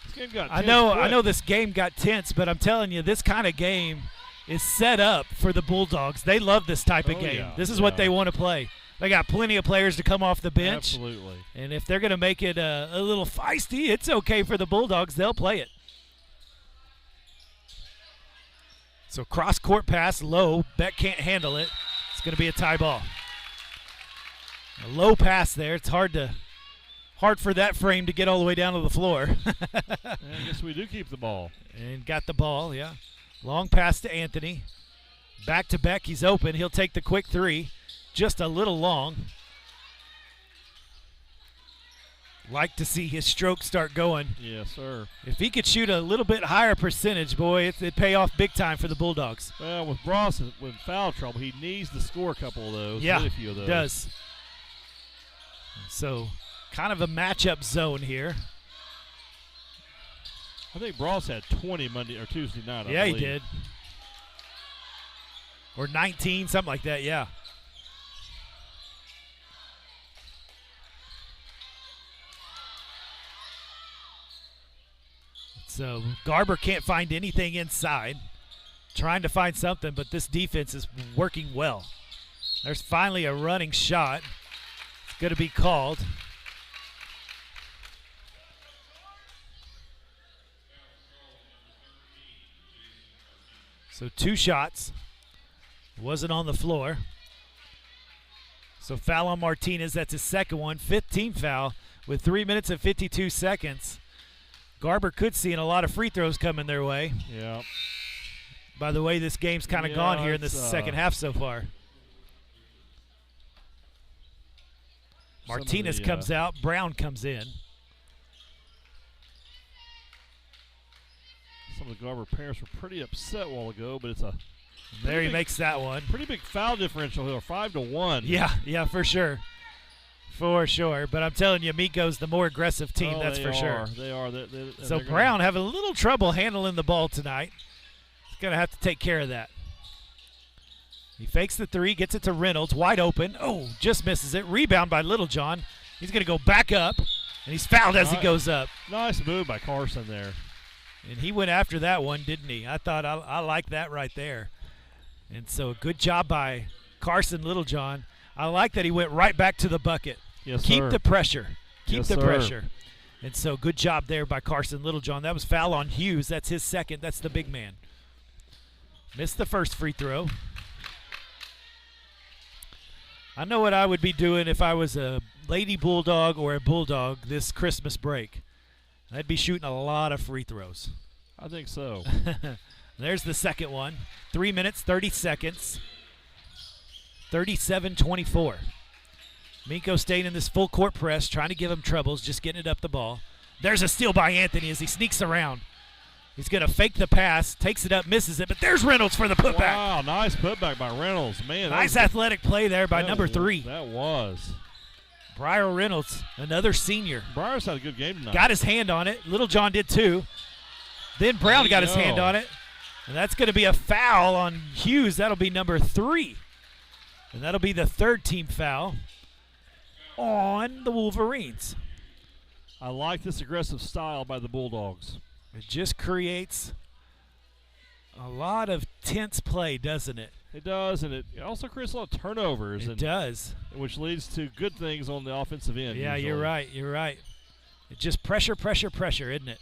This game got I tense know quick. this game got tense, but I'm telling you, this kind of game is set up for the Bulldogs. They love this type of game. Yeah, This is what they want to play. They got plenty of players to come off the bench. Absolutely. And if they're going to make it a little feisty, it's okay for the Bulldogs. They'll play it. So cross-court pass, low. Beck can't handle it. It's going to be a tie ball. A low pass there. It's hard for that frame to get all the way down to the floor. I guess we do keep the ball. And got the ball, yeah. Long pass to Anthony. Back to Beck. He's open. He'll take the quick three. Just a little long. Like to see his stroke start going. Yes, sir. If he could shoot a little bit higher percentage, boy, it'd pay off big time for the Bulldogs. Well, with Ross with foul trouble, he needs to score a couple of those. Yeah, a few of those. Does. So, kind of a matchup zone here. I think Ross had 20 Monday or Tuesday night. Yeah, I he believe. did. Or 19, something like that, yeah. So Garber can't find anything inside. Trying to find something, but this defense is working well. There's finally a running shot. It's going to be called. So 2 shots. Wasn't on the floor. So foul on Martinez. That's his second one. 5th team foul with 3 minutes and 52 seconds. Garber could see a lot of free throws coming their way. Yeah. By the way, this game's kind of gone here in the second half so far. Martinez comes out. Brown comes in. Some of the Garber parents were pretty upset a while ago, but it's a there he makes that one. Pretty big foul differential here, 5-1. Yeah, for sure. For sure. But I'm telling you, Minco's the more aggressive team, that's for sure. They are. So Brown having a little trouble handling the ball tonight. He's going to have to take care of that. He fakes the 3, gets it to Reynolds, wide open. Oh, just misses it. Rebound by Littlejohn. He's going to go back up, and he's fouled as he goes up. Nice move by Carson there. And he went after that one, didn't he? I thought I like that right there. And so good job by Carson Littlejohn. I like that he went right back to the bucket. Yes, Keep sir. the pressure. Keep Yes, the sir. pressure. And so good job there by Carson Littlejohn. That was foul on Hughes. That's his second. That's the big man. Missed the first free throw. I know what I would be doing if I was a Lady Bulldog or a Bulldog this Christmas break. I'd be shooting a lot of free throws. I think so. There's the second one. 3 minutes, 30 seconds. 37-24. Minco staying in this full court press, trying to give him troubles, just getting it up the ball. There's a steal by Anthony as he sneaks around. He's going to fake the pass, takes it up, misses it, but there's Reynolds for the putback. Wow, nice putback by Reynolds. Man, nice athletic play there by number 3. That was. Briar Reynolds, another senior. Briar's had a good game tonight. Got his hand on it. Littlejohn did too. Then Brown got his hand on it. And that's going to be a foul on Hughes. That'll be number 3. And that'll be the 3rd team foul on the Wolverines. I like this aggressive style by the Bulldogs. It just creates a lot of tense play, doesn't it? It does, and it also creates a lot of turnovers. It does. Which leads to good things on the offensive end. Yeah, usually. you're right. It's just pressure, isn't it?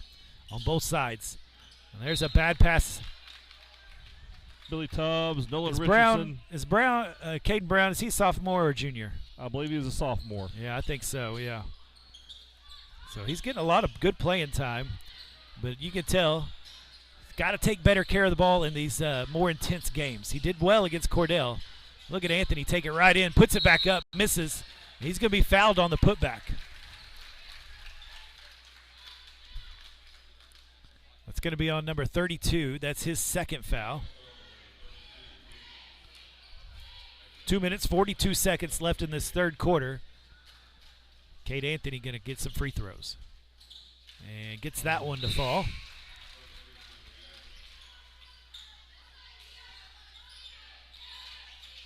On both sides. And there's a bad pass. Billy Tubbs, Nolan Richardson. Brown. Caden Brown, is he sophomore or junior? I believe he was a sophomore. Yeah, I think so, yeah. So he's getting a lot of good playing time. But you can tell he's got to take better care of the ball in these more intense games. He did well against Cordell. Look at Anthony take it right in, puts it back up, misses. He's going to be fouled on the putback. That's going to be on number 32. That's his second foul. 2 minutes, 42 seconds left in this third quarter. Cade Anthony going to get some free throws. And gets that one to fall.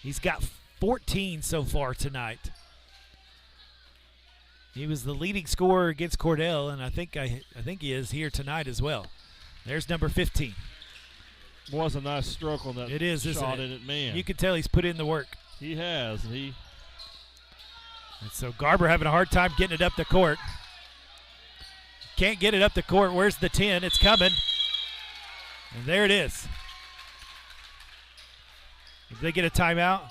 He's got 14 so far tonight. He was the leading scorer against Cordell, and I think he is here tonight as well. There's number 15. Was a nice stroke on that. It is, shot isn't it? in it, man. You can tell he's put in the work. He has. And so Garber having a hard time getting it up the court. Can't get it up the court. Where's the 10? It's coming. And there it is. Did they get a timeout?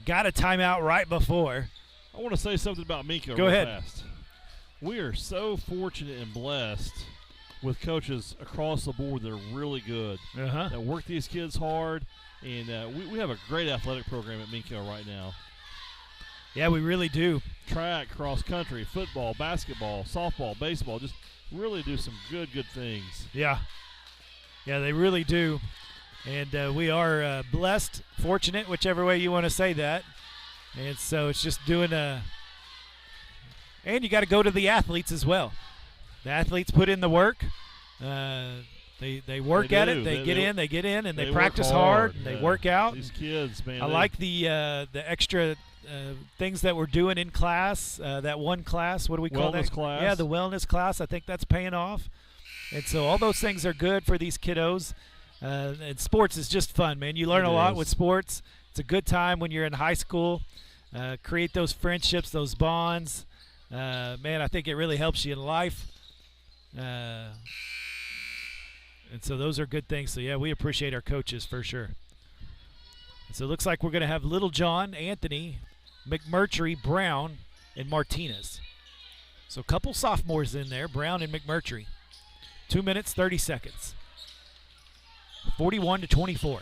Got a timeout right before. I want to say something about Minco Go real ahead. fast. We are so fortunate and blessed with coaches across the board that are really good, that work these kids hard, and we have a great athletic program at Minco right now. Yeah, we really do. Track, cross country, football, basketball, softball, baseball, just really do some good things. Yeah. Yeah, they really do. And we are blessed, fortunate, whichever way you want to say that. And so it's just doing and you got to go to the athletes as well. The athletes put in the work. They work at it. They get in, and they practice hard. And they work out. These kids, man. I like the extra things that we're doing in class. That one class, what do we call that? Wellness class. Yeah, the wellness class. I think that's paying off. And so all those things are good for these kiddos. And sports is just fun, man. You learn a lot with sports. It's a good time when you're in high school. Create those friendships, those bonds. Man, I think it really helps you in life. And so those are good things. So, yeah, we appreciate our coaches for sure. And so it looks like we're going to have Little John, Anthony, McMurtry, Brown, and Martinez. So a couple sophomores in there, Brown and McMurtry. 2 minutes, 30 seconds. 41-24.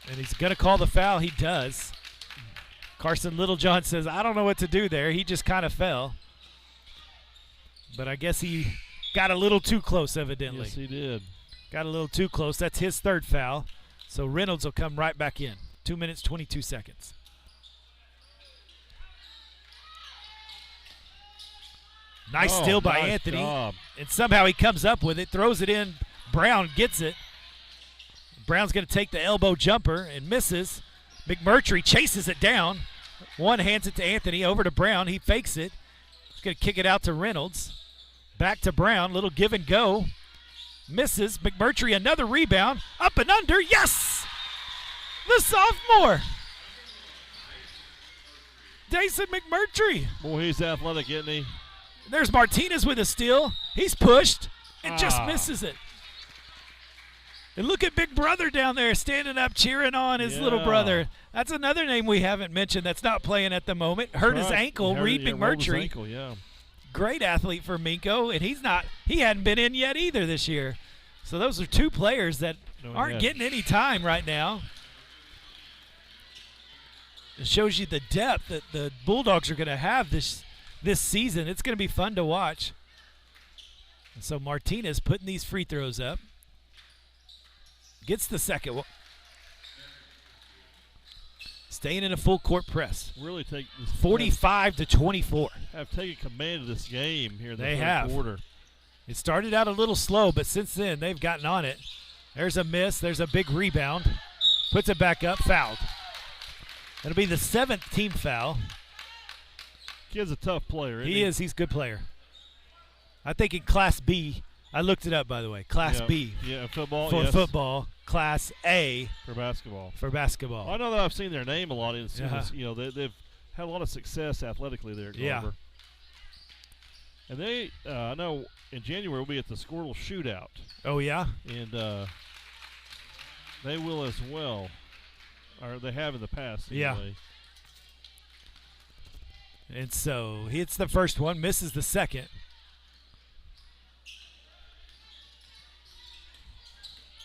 And he's going to call the foul. He does. Carson Littlejohn says, I don't know what to do there. He just kind of fell. But I guess he got a little too close, evidently. Yes, he did. Got a little too close. That's his third foul. So Reynolds will come right back in. 2 minutes, 22 seconds. Nice steal by Anthony. Job. And somehow he comes up with it, throws it in. Brown gets it. Brown's going to take the elbow jumper and misses. McMurtry chases it down. One hands it to Anthony, over to Brown. He fakes it. He's going to kick it out to Reynolds. Back to Brown. Little give and go. Misses. McMurtry, another rebound. Up and under. Yes! The sophomore. Dason McMurtry. Boy, he's athletic, isn't he? There's Martinez with a steal. He's pushed and just misses it. And look at Big Brother down there standing up cheering on his little brother. That's another name we haven't mentioned that's not playing at the moment. Hurt his ankle, Reed McMurtry. Ankle, yeah. Great athlete for Minco, and he hadn't been in yet either this year. So those are two players that aren't getting any time right now. It shows you the depth that the Bulldogs are going to have this season. It's going to be fun to watch. And so Martinez putting these free throws up. Gets the second one. Staying in a full court press. Really take 45-24. Have taken command of this game here in the third quarter. It started out a little slow, but since then they've gotten on it. There's a miss. There's a big rebound. Puts it back up. Fouled. It'll be the 7th team foul. Kid's a tough player, isn't he is. He's a good player. I think in Class B, I looked it up, by the way. Class B. Yeah, football. For football. Class A. For basketball. For basketball. I know that I've seen their name a lot. They've had a lot of success athletically there at Garber. And they, I know in January we'll be at the Squirtle Shootout. Oh, yeah? And they will as well. Or they have in the past anyway. Yeah. And so he hits the first one, misses the second.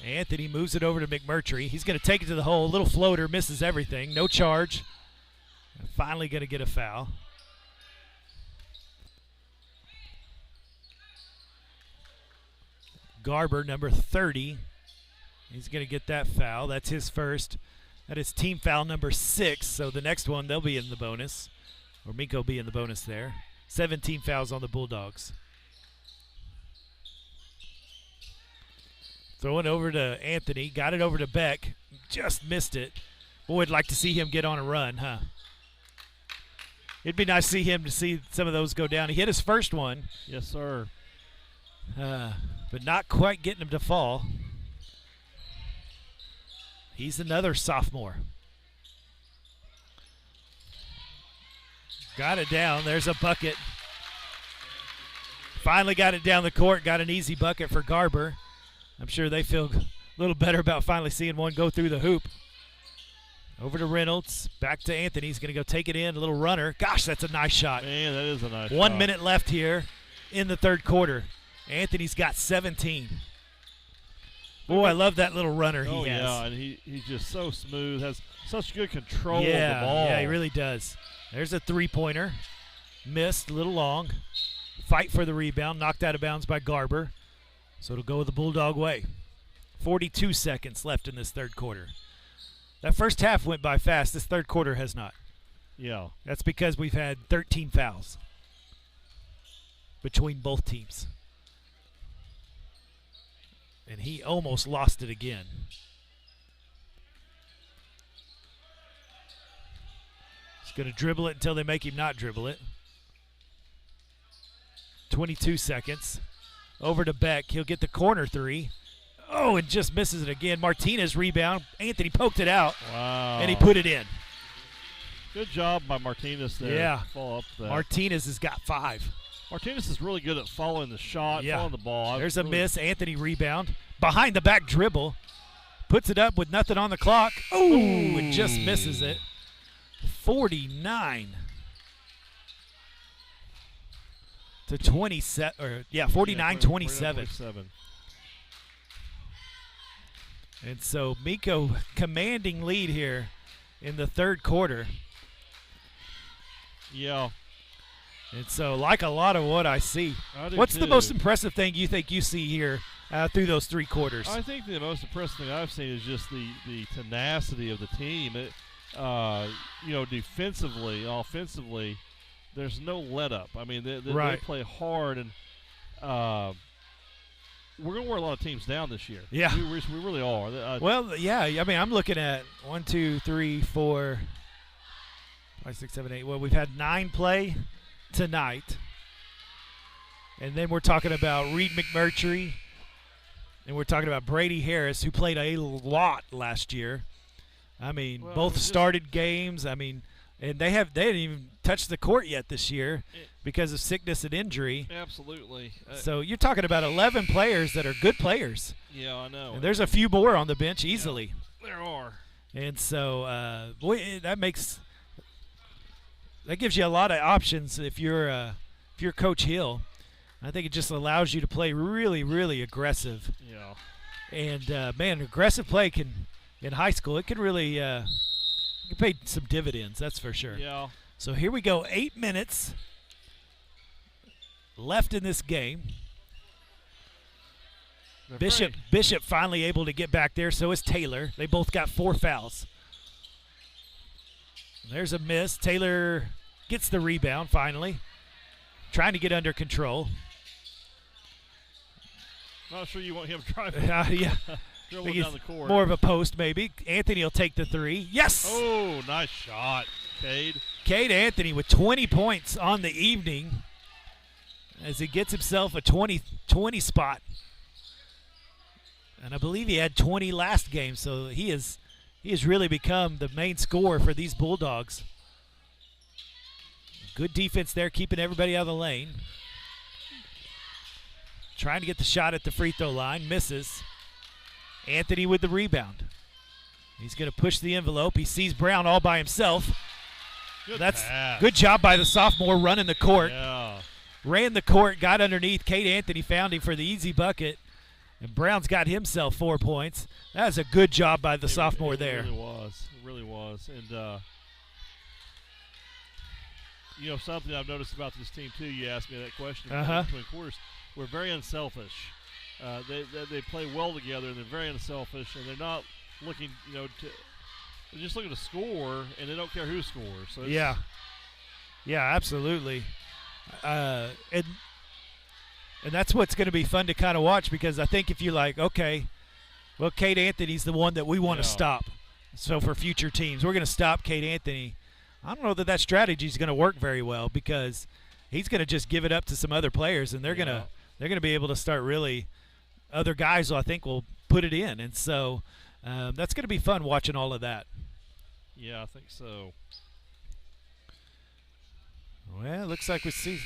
Anthony moves it over to McMurtry. He's going to take it to the hole. Little floater, misses everything. No charge. And finally going to get a foul. Garber, number 30. He's going to get that foul. That's his first. That is team foul number 6. So the next one, they'll be in the bonus. Or Minco will be in the bonus there. 17 fouls on the Bulldogs. Throwing over to Anthony. Got it over to Beck. Just missed it. Boy, I'd like to see him get on a run, huh? It'd be nice to see some of those go down. He hit his first one. Yes, sir. But not quite getting him to fall. He's another sophomore. Got it down. There's a bucket. Finally got it down the court. Got an easy bucket for Garber. I'm sure they feel a little better about finally seeing one go through the hoop. Over to Reynolds. Back to Anthony. He's going to go take it in. A little runner. Gosh, that's a nice shot. Man, that is a nice shot. 1 minute left here in the third quarter. Anthony's got 17. Boy, I love that little runner he has. Oh, yeah, and he's just so smooth. Has such good control of the ball. Yeah, he really does. There's a three-pointer. Missed, a little long. Fight for the rebound. Knocked out of bounds by Garber. So it'll go the Bulldog way. 42 seconds left in this third quarter. That first half went by fast. This third quarter has not. Yeah. That's because we've had 13 fouls between both teams. And he almost lost it again. He's going to dribble it until they make him not dribble it. 22 seconds. Over to Beck. He'll get the corner three. Oh, and just misses it again. Martinez rebound. Anthony poked it out. Wow. And he put it in. Good job by Martinez there. Yeah. Follow up that. Martinez has got 5. Martinez is really good at following the shot, Yeah. following the ball. There's a miss. Anthony rebound. Behind the back dribble. Puts it up with nothing on the clock. Ooh, and just misses it. 49 to 27. Or yeah, 49-27. And so Minco commanding lead here in the third quarter. Yeah. And so, like a lot of what I see, what's the too. most impressive thing you think you see here through those 3 quarters? I think the most impressive thing I've seen is just the tenacity of the team. Defensively, offensively, there's no let up. I mean, they play hard, and we're going to wear a lot of teams down this year. Yeah. We really are. Well, yeah, I mean, I'm looking at 1, 2, 3, 4, 5, 6, 7, 8. Well, we've had 9 play tonight. And then we're talking about Reed McMurtry. And we're talking about Brady Harris, who played a lot last year. I mean, both started games. I mean, and they didn't even touch the court yet this year because of sickness and injury. Absolutely. So you're talking about 11 players that are good players. Yeah, I know. And there's a few more on the bench easily. Yeah, there are. And so, that gives you a lot of options if you're Coach Hill. I think it just allows you to play really, really aggressive. Yeah. And man, aggressive play in high school, it can really pay some dividends. That's for sure. Yeah. So here we go. 8 minutes left in this game. Bishop finally able to get back there. So is Taylor. They both got 4 fouls. There's a miss. Taylor gets the rebound finally. Trying to get under control. Not sure you want him driving. Yeah. Dribbling down the court. More of a post maybe. Anthony will take the 3. Yes! Oh, nice shot, Cade. Cade Anthony with 20 points on the evening as he gets himself a 20 spot. And I believe he had 20 last game, so he has really become the main scorer for these Bulldogs. Good defense there, keeping everybody out of the lane. Trying to get the shot at the free throw line, misses. Anthony with the rebound. He's going to push the envelope. He sees Brown all by himself. That's pass. Good job by the sophomore running the court. Yeah. Ran the court, got underneath. Cade Anthony found him for the easy bucket. And Brown's got himself 4 points. That was a good job by the sophomore there. It really was. It really was. And, something I've noticed about this team, too, you asked me that question between quarters. We're very unselfish. They play well together, and they're very unselfish, and they're not looking, they're just looking to score, and they don't care who scores. So yeah, absolutely. And that's what's going to be fun to kind of watch, because I think if you're like, okay, well, Cade Anthony's the one that we want to stop. So for future teams, we're going to stop Cade Anthony. I don't know that strategy is going to work very well, because he's going to just give it up to some other players, and they're going to be able to start really. Other guys, I think, will put it in, and so that's going to be fun watching all of that. Yeah, I think so. Well, it looks like we see.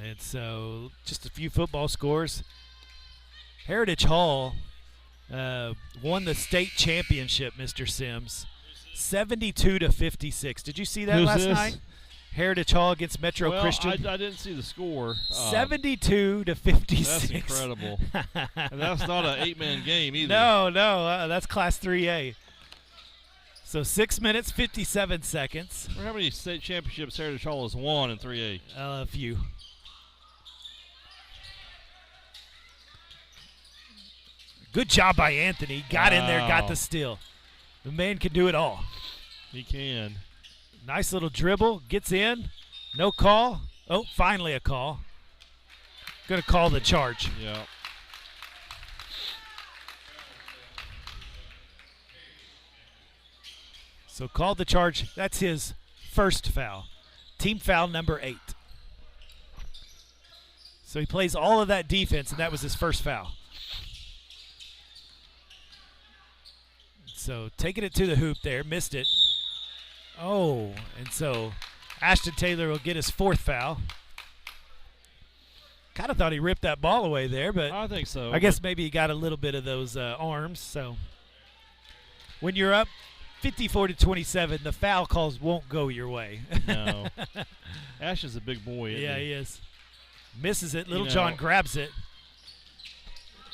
And so just a few football scores. Heritage Hall won the state championship, Mr. Sims, 72-56. Did you see that last night? Heritage Hall against Metro Christian. I didn't see the score. 72-56. That's incredible. And that's not an 8-man game either. No, that's Class 3A. So 6 minutes, 57 seconds. How many state championships Heritage Hall has won in 3A? A few. Good job by Anthony. Got in there, got the steal. The man can do it all. He can. Nice little dribble. Gets in. No call. Oh, finally a call. Going to call the charge. Yeah. So called the charge. That's his first foul. Team foul number 8. So he plays all of that defense, and that was his first foul. So taking it to the hoop there, missed it. Oh, and so Ashton Taylor will get his 4th foul. Kind of thought he ripped that ball away there, but I think so. I guess maybe he got a little bit of those arms. So when you're up 54-27, the foul calls won't go your way. No. Ash is a big boy, isn't Yeah, he? he is. Misses it. Little John grabs it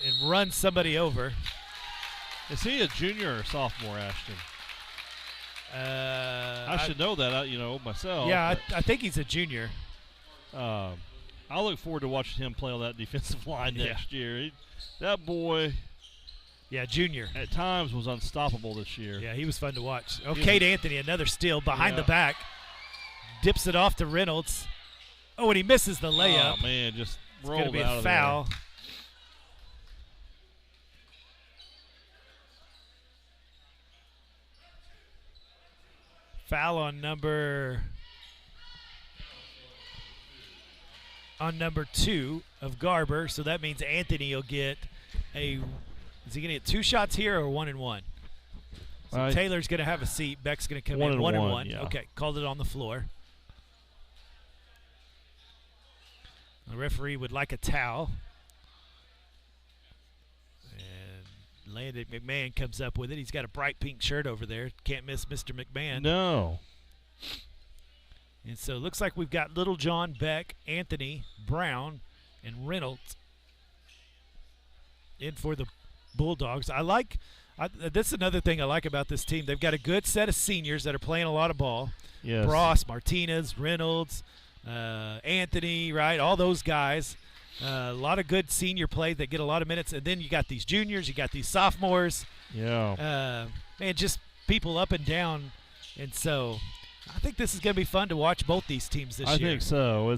and runs somebody over. Is he a junior or sophomore, Ashton? I should know that, myself. Yeah, I think he's a junior. I look forward to watching him play on that defensive line next year. That boy, junior. at times was unstoppable this year. Yeah, he was fun to watch. Oh, Cade Anthony, another steal behind the back. Dips it off to Reynolds. Oh, and he misses the layup. Oh, man, just It's rolled going to be out a of foul. there. Foul on number 2 of Garber. So that means Anthony will get is he going to get 2 shots here or 1 and 1? So Taylor's going to have a seat. Beck's going to come in 1 and 1. Yeah. Okay, called it on the floor. The referee would like a towel. And Landon McMahon comes up with it. He's got a bright pink shirt over there. Can't miss Mr. McMahon. No. And so it looks like we've got Little John, Beck, Anthony, Brown, and Reynolds in for the Bulldogs. This is another thing I like about this team. They've got a good set of seniors that are playing a lot of ball. Yes. Bross, Martinez, Reynolds, Anthony, right? All those guys. A lot of good senior play that get a lot of minutes. And then you got these juniors, you got these sophomores. Yeah. Man, just people up and down. And so I think this is going to be fun to watch both these teams this year. I think so.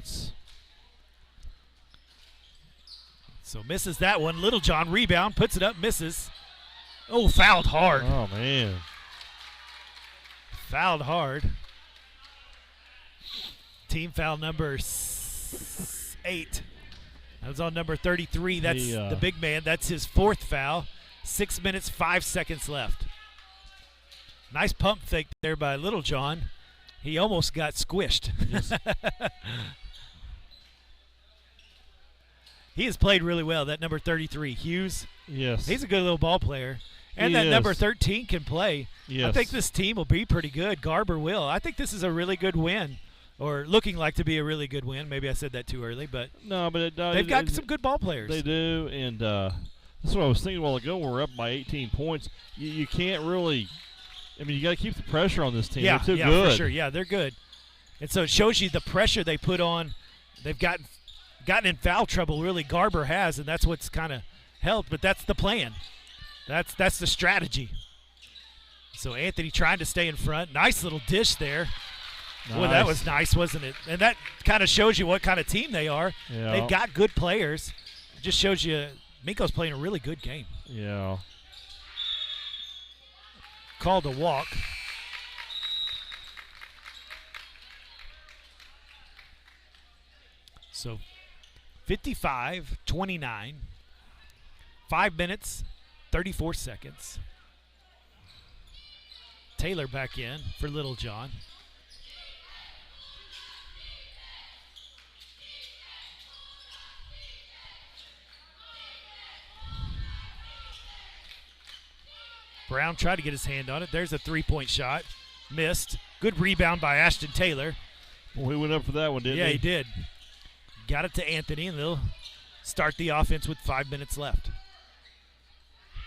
So misses that one. Little John rebound, puts it up, misses. Oh, fouled hard. Oh, man. Fouled hard. Team foul number 8. That was on number 33. That's the big man. That's his 4th foul. 6 minutes, 5 seconds left. Nice pump fake there by Little John. He almost got squished. Yes. He has played really well, that number 33, Hughes. Yes. He's a good little ball player. And He that is. number 13 can play. Yes. I think this team will be pretty good. Garber will. I think this is a really good win, or looking like to be a really good win. Maybe I said that too early, but No, but they've got some good ball players. They do, and that's what I was thinking a while ago. We're up by 18 points. You can't really. I mean, you got to keep the pressure on this team. Yeah, They're too good. for sure. Yeah, they're good. And so it shows you the pressure they put on. They've gotten in foul trouble, really, Garber has, and that's what's kind of helped. But that's the plan. That's the strategy. So Anthony trying to stay in front. Nice little dish there. Nice. Boy, that was nice, wasn't it? And that kind of shows you what kind of team they are. Yeah. They've got good players. It just shows you Minco's playing a really good game. Yeah. Called a walk. So 55-29. 5 minutes, 34 seconds. Taylor back in for Little John. Brown tried to get his hand on it. There's a three-point shot. Missed. Good rebound by Ashton Taylor. Well, he went up for that one, didn't he? Yeah, he did. Got it to Anthony, and they'll start the offense with 5 minutes left.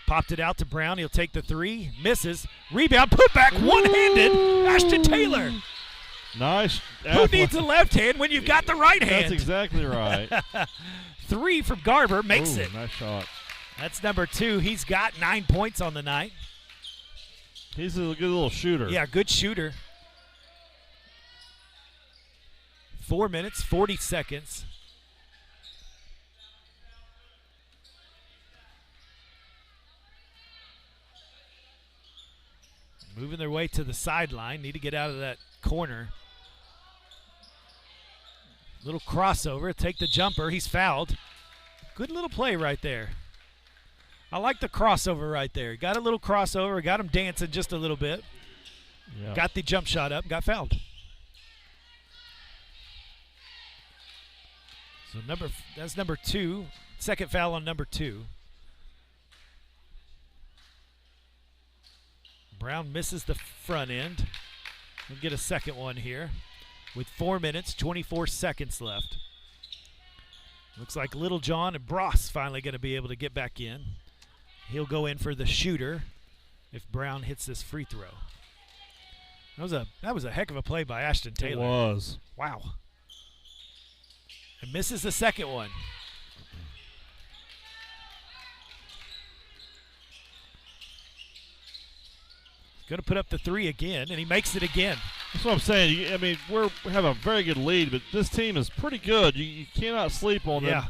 Popped it out to Brown. He'll take the three. Misses. Rebound. Put back one-handed. Ashton Taylor. Nice. Who needs a left hand when you've got the right hand? That's exactly right. Three from Garber. Makes Ooh, it. Nice shot. That's number 2. He's got 9 points on the night. He's a good little shooter. Yeah, good shooter. 4 minutes, 40 seconds. moving their way to the sideline. Need to get out of that corner. Little crossover. Take the jumper. He's fouled. Good little play right there. I like the crossover right there. Got a little crossover. Got him dancing just a little bit. Yeah. Got the jump shot up. Got fouled. So that's number 2. Second foul on number 2. Brown misses the front end. We'll get a second one here with 4 minutes, 24 seconds left. Looks like Little John and Bross finally going to be able to get back in. He'll go in for the shooter if Brown hits this free throw. That was a heck of a play by Ashton Taylor. It was. Wow. And misses the second one. Going to put up the 3 again, and he makes it again. That's what I'm saying. I mean, we have a very good lead, but this team is pretty good. You cannot sleep on them.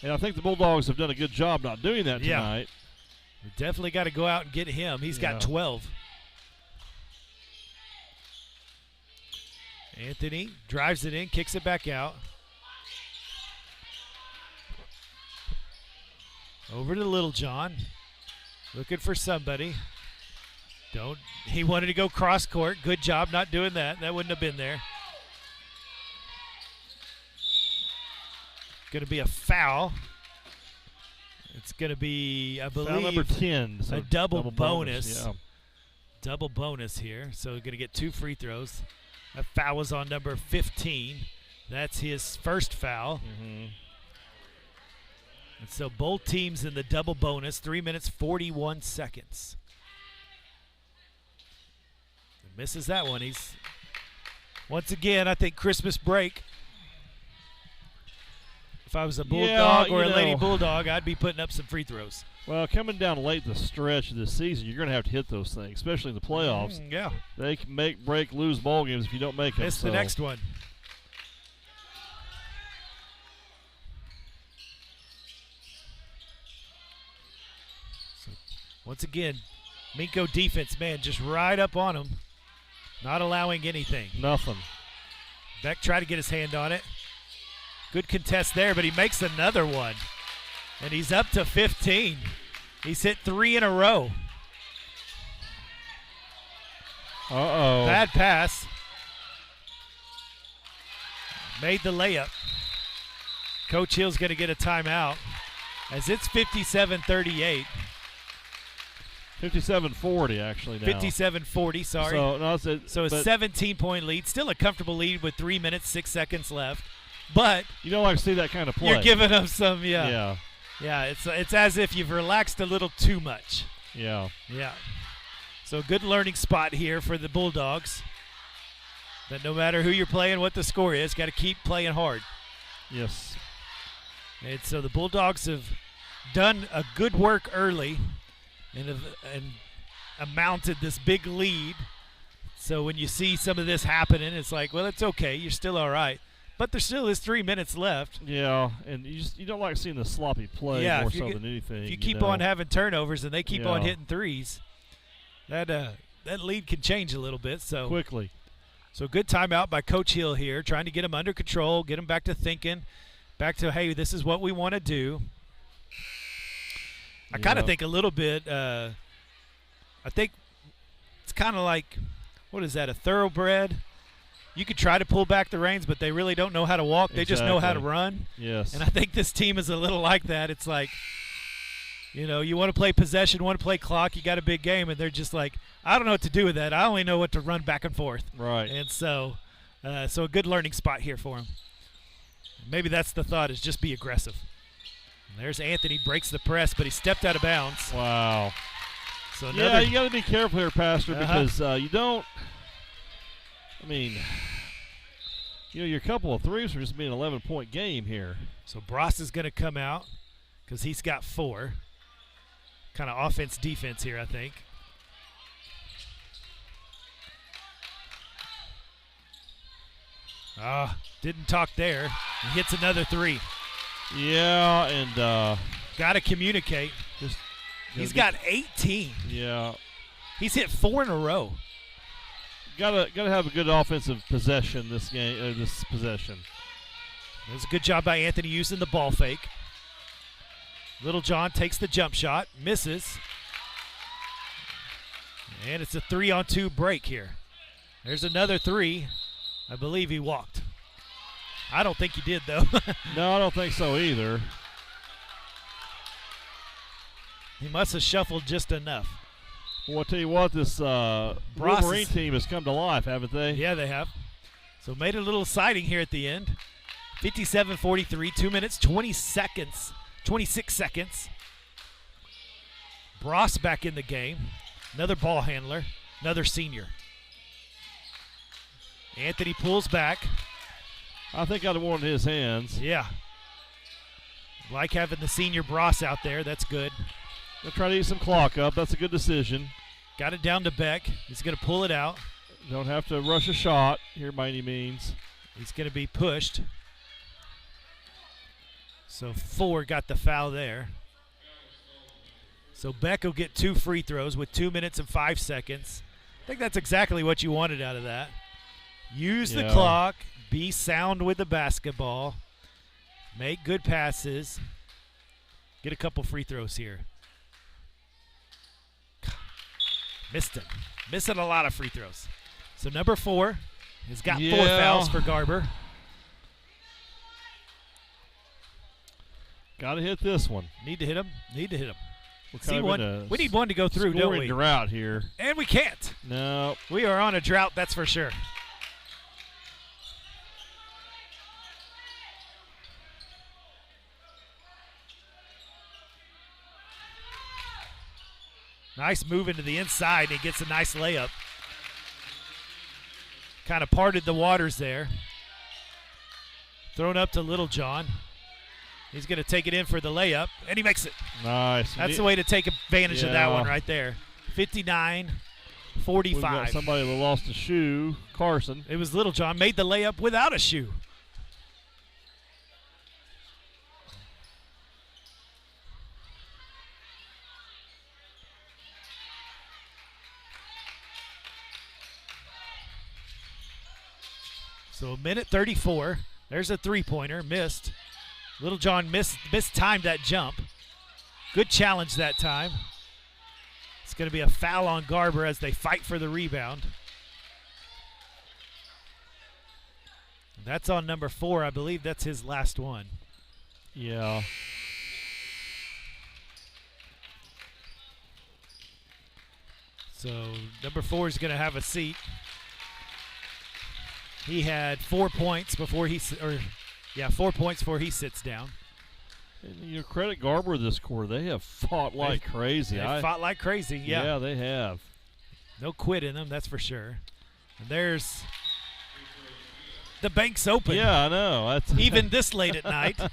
And I think the Bulldogs have done a good job not doing that tonight. We definitely got to go out and get him. He's got 12. Anthony drives it in, kicks it back out. Over to Little John. Looking for somebody. He wanted to go cross court. Good job not doing that. That wouldn't have been there. Going to be a foul. It's going to be, I believe, foul number 10. So a double bonus. Yeah. Double bonus here. So we're going to get 2 free throws. That foul was on number 15. That's his first foul. Mm-hmm. And so both teams in the double bonus, 3 minutes, 41 seconds. Misses that one. He's, once again, I think Christmas break. If I was a Bulldog or a Lady Bulldog, I'd be putting up some free throws. Well, coming down late the stretch of this season, you're going to have to hit those things, especially in the playoffs. Yeah. They can make, break, lose ball games if you don't make them. Miss the next one. So, once again, Minco defense, man, just right up on him. Not allowing anything. Nothing. Beck tried to get his hand on it. Good contest there, but he makes another one. And he's up to 15. He's hit 3 in a row. Uh-oh. Bad pass. Made the layup. Coach Hill's going to get a timeout as it's 57-38. 57-40 actually now. 57-40, sorry. So a 17-point lead. Still a comfortable lead with 3 minutes, 6 seconds left. But you don't like to see that kind of play. You're giving them some, Yeah, it's as if you've relaxed a little too much. Yeah. So good learning spot here for the Bulldogs. That no matter who you're playing, what the score is, got to keep playing hard. Yes. And so the Bulldogs have done a good work early and amounted this big lead. So when you see some of this happening, it's like, well, it's okay. You're still all right. But there still is 3 minutes left. Yeah, and you don't like seeing the sloppy play more so than anything. If you keep on having turnovers and they keep on hitting threes, that lead can change a little bit. So quickly. So good timeout by Coach Hill here, trying to get them under control, get them back to thinking, back to, hey, this is what we want to do. I kind of think a little bit, I think it's kind of like, what is that, a thoroughbred? You could try to pull back the reins, but they really don't know how to walk. They just know how to run. Yes. And I think this team is a little like that. It's like, you want to play possession, want to play clock, you got a big game, and they're just like, I don't know what to do with that. I only know what to run back and forth. Right. And so a good learning spot here for him. Maybe that's the thought, is just be aggressive. And there's Anthony, breaks the press, but he stepped out of bounds. Wow. So you got to be careful here, Pastor, because you don't – I mean, your couple of threes are just being an 11-point game here. So Bross is going to come out because he's got 4. Kind of offense-defense here, I think. Didn't talk there. He hits another 3. Yeah, and got to communicate. He's got 18. Yeah. He's hit 4 in a row. gotta have a good offensive possession this game. This possession. It was a good job by Anthony using the ball fake. Little John takes the jump shot, misses. And it's a 3-on-2 break here. There's another three. I believe he walked. I don't think he did, though. No, I don't think so either. He must have shuffled just enough. Well, I'll tell you what, this Wolverine team has come to life, haven't they? Yeah, they have. So made it a little exciting here at the end. 57-43, 2 minutes, 26 seconds. Bross back in the game. Another ball handler, another senior. Anthony pulls back. I think I'd have wanted his hands. Yeah. Like having the senior Bross out there. That's good. They'll try to eat some clock up. That's a good decision. Got it down to Beck. He's going to pull it out. Don't have to rush a shot here by any means. He's going to be pushed. So Ford got the foul there. So Beck will get 2 free throws with 2 minutes and 5 seconds. I think that's exactly what you wanted out of that. Use the clock. Be sound with the basketball. Make good passes. Get a couple free throws here. Missed him. Missing a lot of free throws. So number 4 has got 4 fouls for Garber. Got to hit this one. Need to hit him. Need to hit him. We need one to go through, don't we? Drought here. And we can't. No. We are on a drought, that's for sure. Nice move into the inside. He gets a nice layup. Kind of parted the waters there. Thrown up to Little John. He's going to take it in for the layup, and he makes it. Nice. That's the way to take advantage of that one right there. 59-45. We've got somebody that lost a shoe, Carson. It was Little John. Made the layup without a shoe. So 1:34. There's a three-pointer. Missed. Little John mistimed that jump. Good challenge that time. It's going to be a foul on Garber as they fight for the rebound. That's on number 4. I believe that's his last one. Yeah. So number 4 is going to have a seat. He had 4 points before 4 points before he sits down. And you credit Garber this quarter. They have fought like crazy. They fought like crazy, yeah. Yeah, they have. No quit in them, that's for sure. And there's the bank's open. Yeah, I know. That's even this late at night. My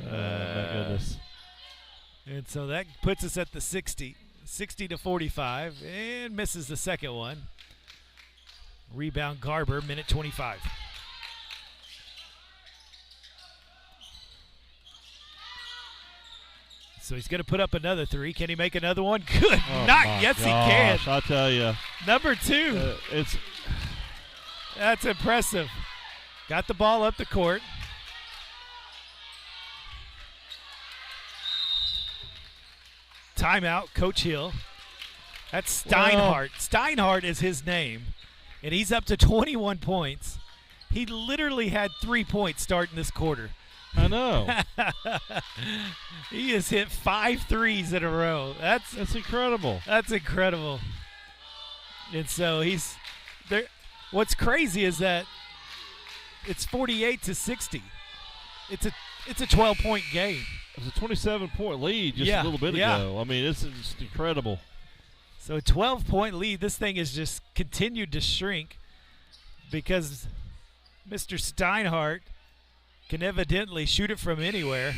goodness. And so that puts us at the 60-45, and misses the second one. Rebound Garber, 1:25. So he's going to put up another 3. Can he make another one? Good. Yes, he can. I'll tell you. Number 2. That's impressive. Got the ball up the court. Timeout, Coach Hill. That's Steinhardt. Steinhardt is his name, and he's up to 21 points. He literally had 3 points starting this quarter. I know. He has hit 5 threes in a row. That's incredible. That's incredible. And so he's there. What's crazy is that it's 48-60. It's a 12-point game. It was a 27-point lead just a little bit ago. I mean, it's just incredible. So a 12-point lead. This thing has just continued to shrink because Mr. Steinhardt can evidently shoot it from anywhere.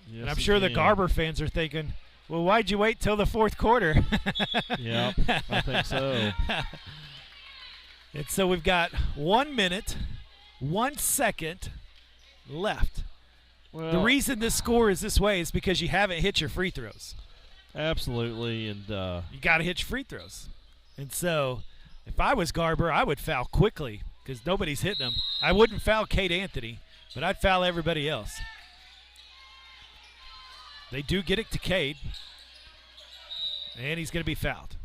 Yes, and I'm sure the Garber fans are thinking, well, why'd you wait till the fourth quarter? Yeah, I think so. And so we've got 1 minute, 1 second left. Well, the reason this score is this way is because you haven't hit your free throws. Absolutely, and You got to hit your free throws. And so if I was Garber, I would foul quickly because nobody's hitting them. I wouldn't foul Cade Anthony, but I'd foul everybody else. They do get it to Cade, and he's going to be fouled.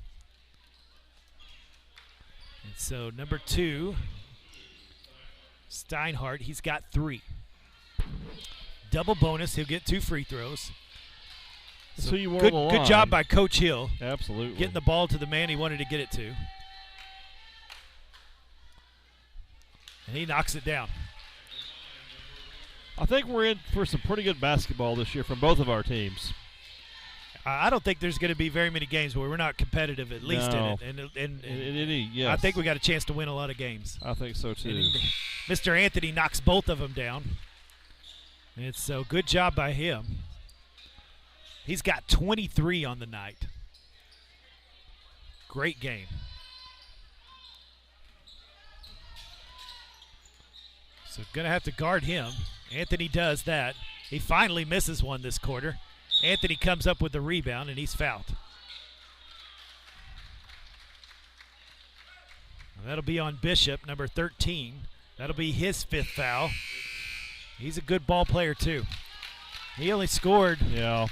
And so number 2, Steinhardt, he's got 3. Double bonus, he'll get 2 free throws. So good job by Coach Hill. Absolutely. Getting the ball to the man he wanted to get it to. And he knocks it down. I think we're in for some pretty good basketball this year from both of our teams. I don't think there's going to be very many games where we're not competitive, at least in it. And yes. I think we got a chance to win a lot of games. I think so, too. And Mr. Anthony knocks both of them down. And so good job by him. He's got 23 on the night. Great game. So going to have to guard him. Anthony does that. He finally misses one this quarter. Anthony comes up with the rebound, and he's fouled. Well, that'll be on Bishop, number 13. That'll be his 5th foul. He's a good ball player, too. He only scored. Yeah.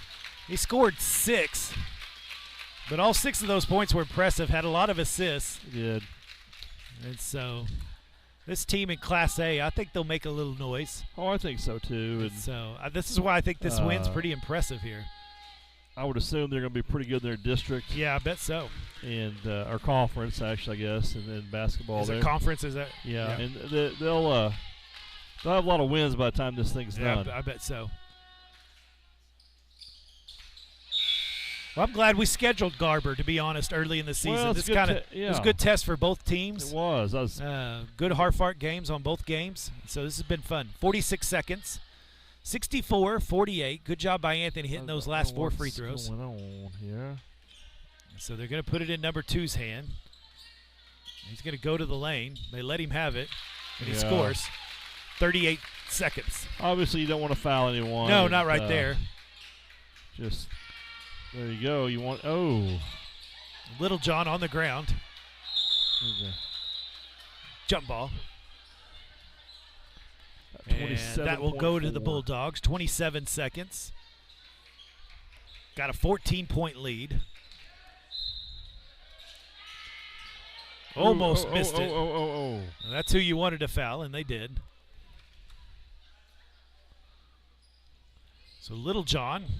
He scored 6, but all 6 of those points were impressive, had a lot of assists. He did. And so this team in Class A, I think they'll make a little noise. Oh, I think so, too. And so this is why I think this win's pretty impressive here. I would assume they're going to be pretty good in their district. Yeah, I bet so. And our conference, actually, I guess, and then basketball. Is it conference? Is that? Yeah, and they'll have a lot of wins by the time this thing's done. I bet so. Well, I'm glad we scheduled Garber, to be honest, early in the season. Well, This it was a good test for both teams. It was. Good hard-fought games on both games. So this has been fun. 46 seconds, 64-48. Good job by Anthony hitting those last 4 free throws. What's going on here? So they're going to put it in number 2's hand. He's going to go to the lane. They let him have it, and he scores. 38 seconds. Obviously, you don't want to foul anyone. No, not right there. Just there you go. You want Little John on the ground. Jump ball. And that will go to the Bulldogs. 27 seconds. Got a 14-point lead. Almost missed it. That's who you wanted to foul, and they did. So Little John is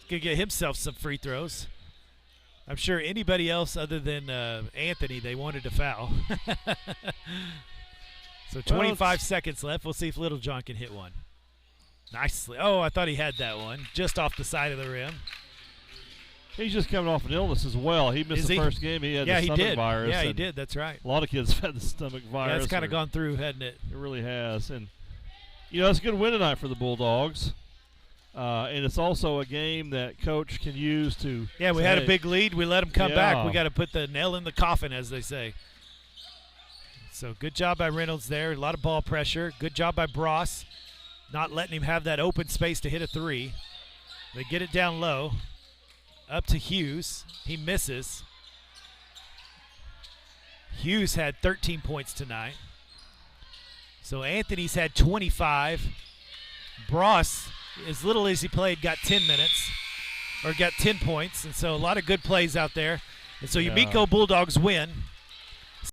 going to get himself some free throws. I'm sure anybody else other than Anthony they wanted to foul. So 25 seconds left. We'll see if Little John can hit one. Nicely. Oh, I thought he had that one. Just off the side of the rim. He's just coming off an illness as well. He missed the first game. He had the stomach virus. Yeah, he did. That's right. A lot of kids have had the stomach virus. Yeah, it's kind of gone through, hasn't it? It really has. And, it's a good win tonight for the Bulldogs. And it's also a game that Coach can use to we had a big lead. We let them come back. We got to put the nail in the coffin, as they say. So good job by Reynolds there. A lot of ball pressure. Good job by Bross, not letting him have that open space to hit a 3. They get it down low. Up to Hughes. He misses. Hughes had 13 points tonight. So Anthony's had 25. Bross, as little as he played, got 10 minutes, or got 10 points. And so a lot of good plays out there. And so your Minco Bulldogs win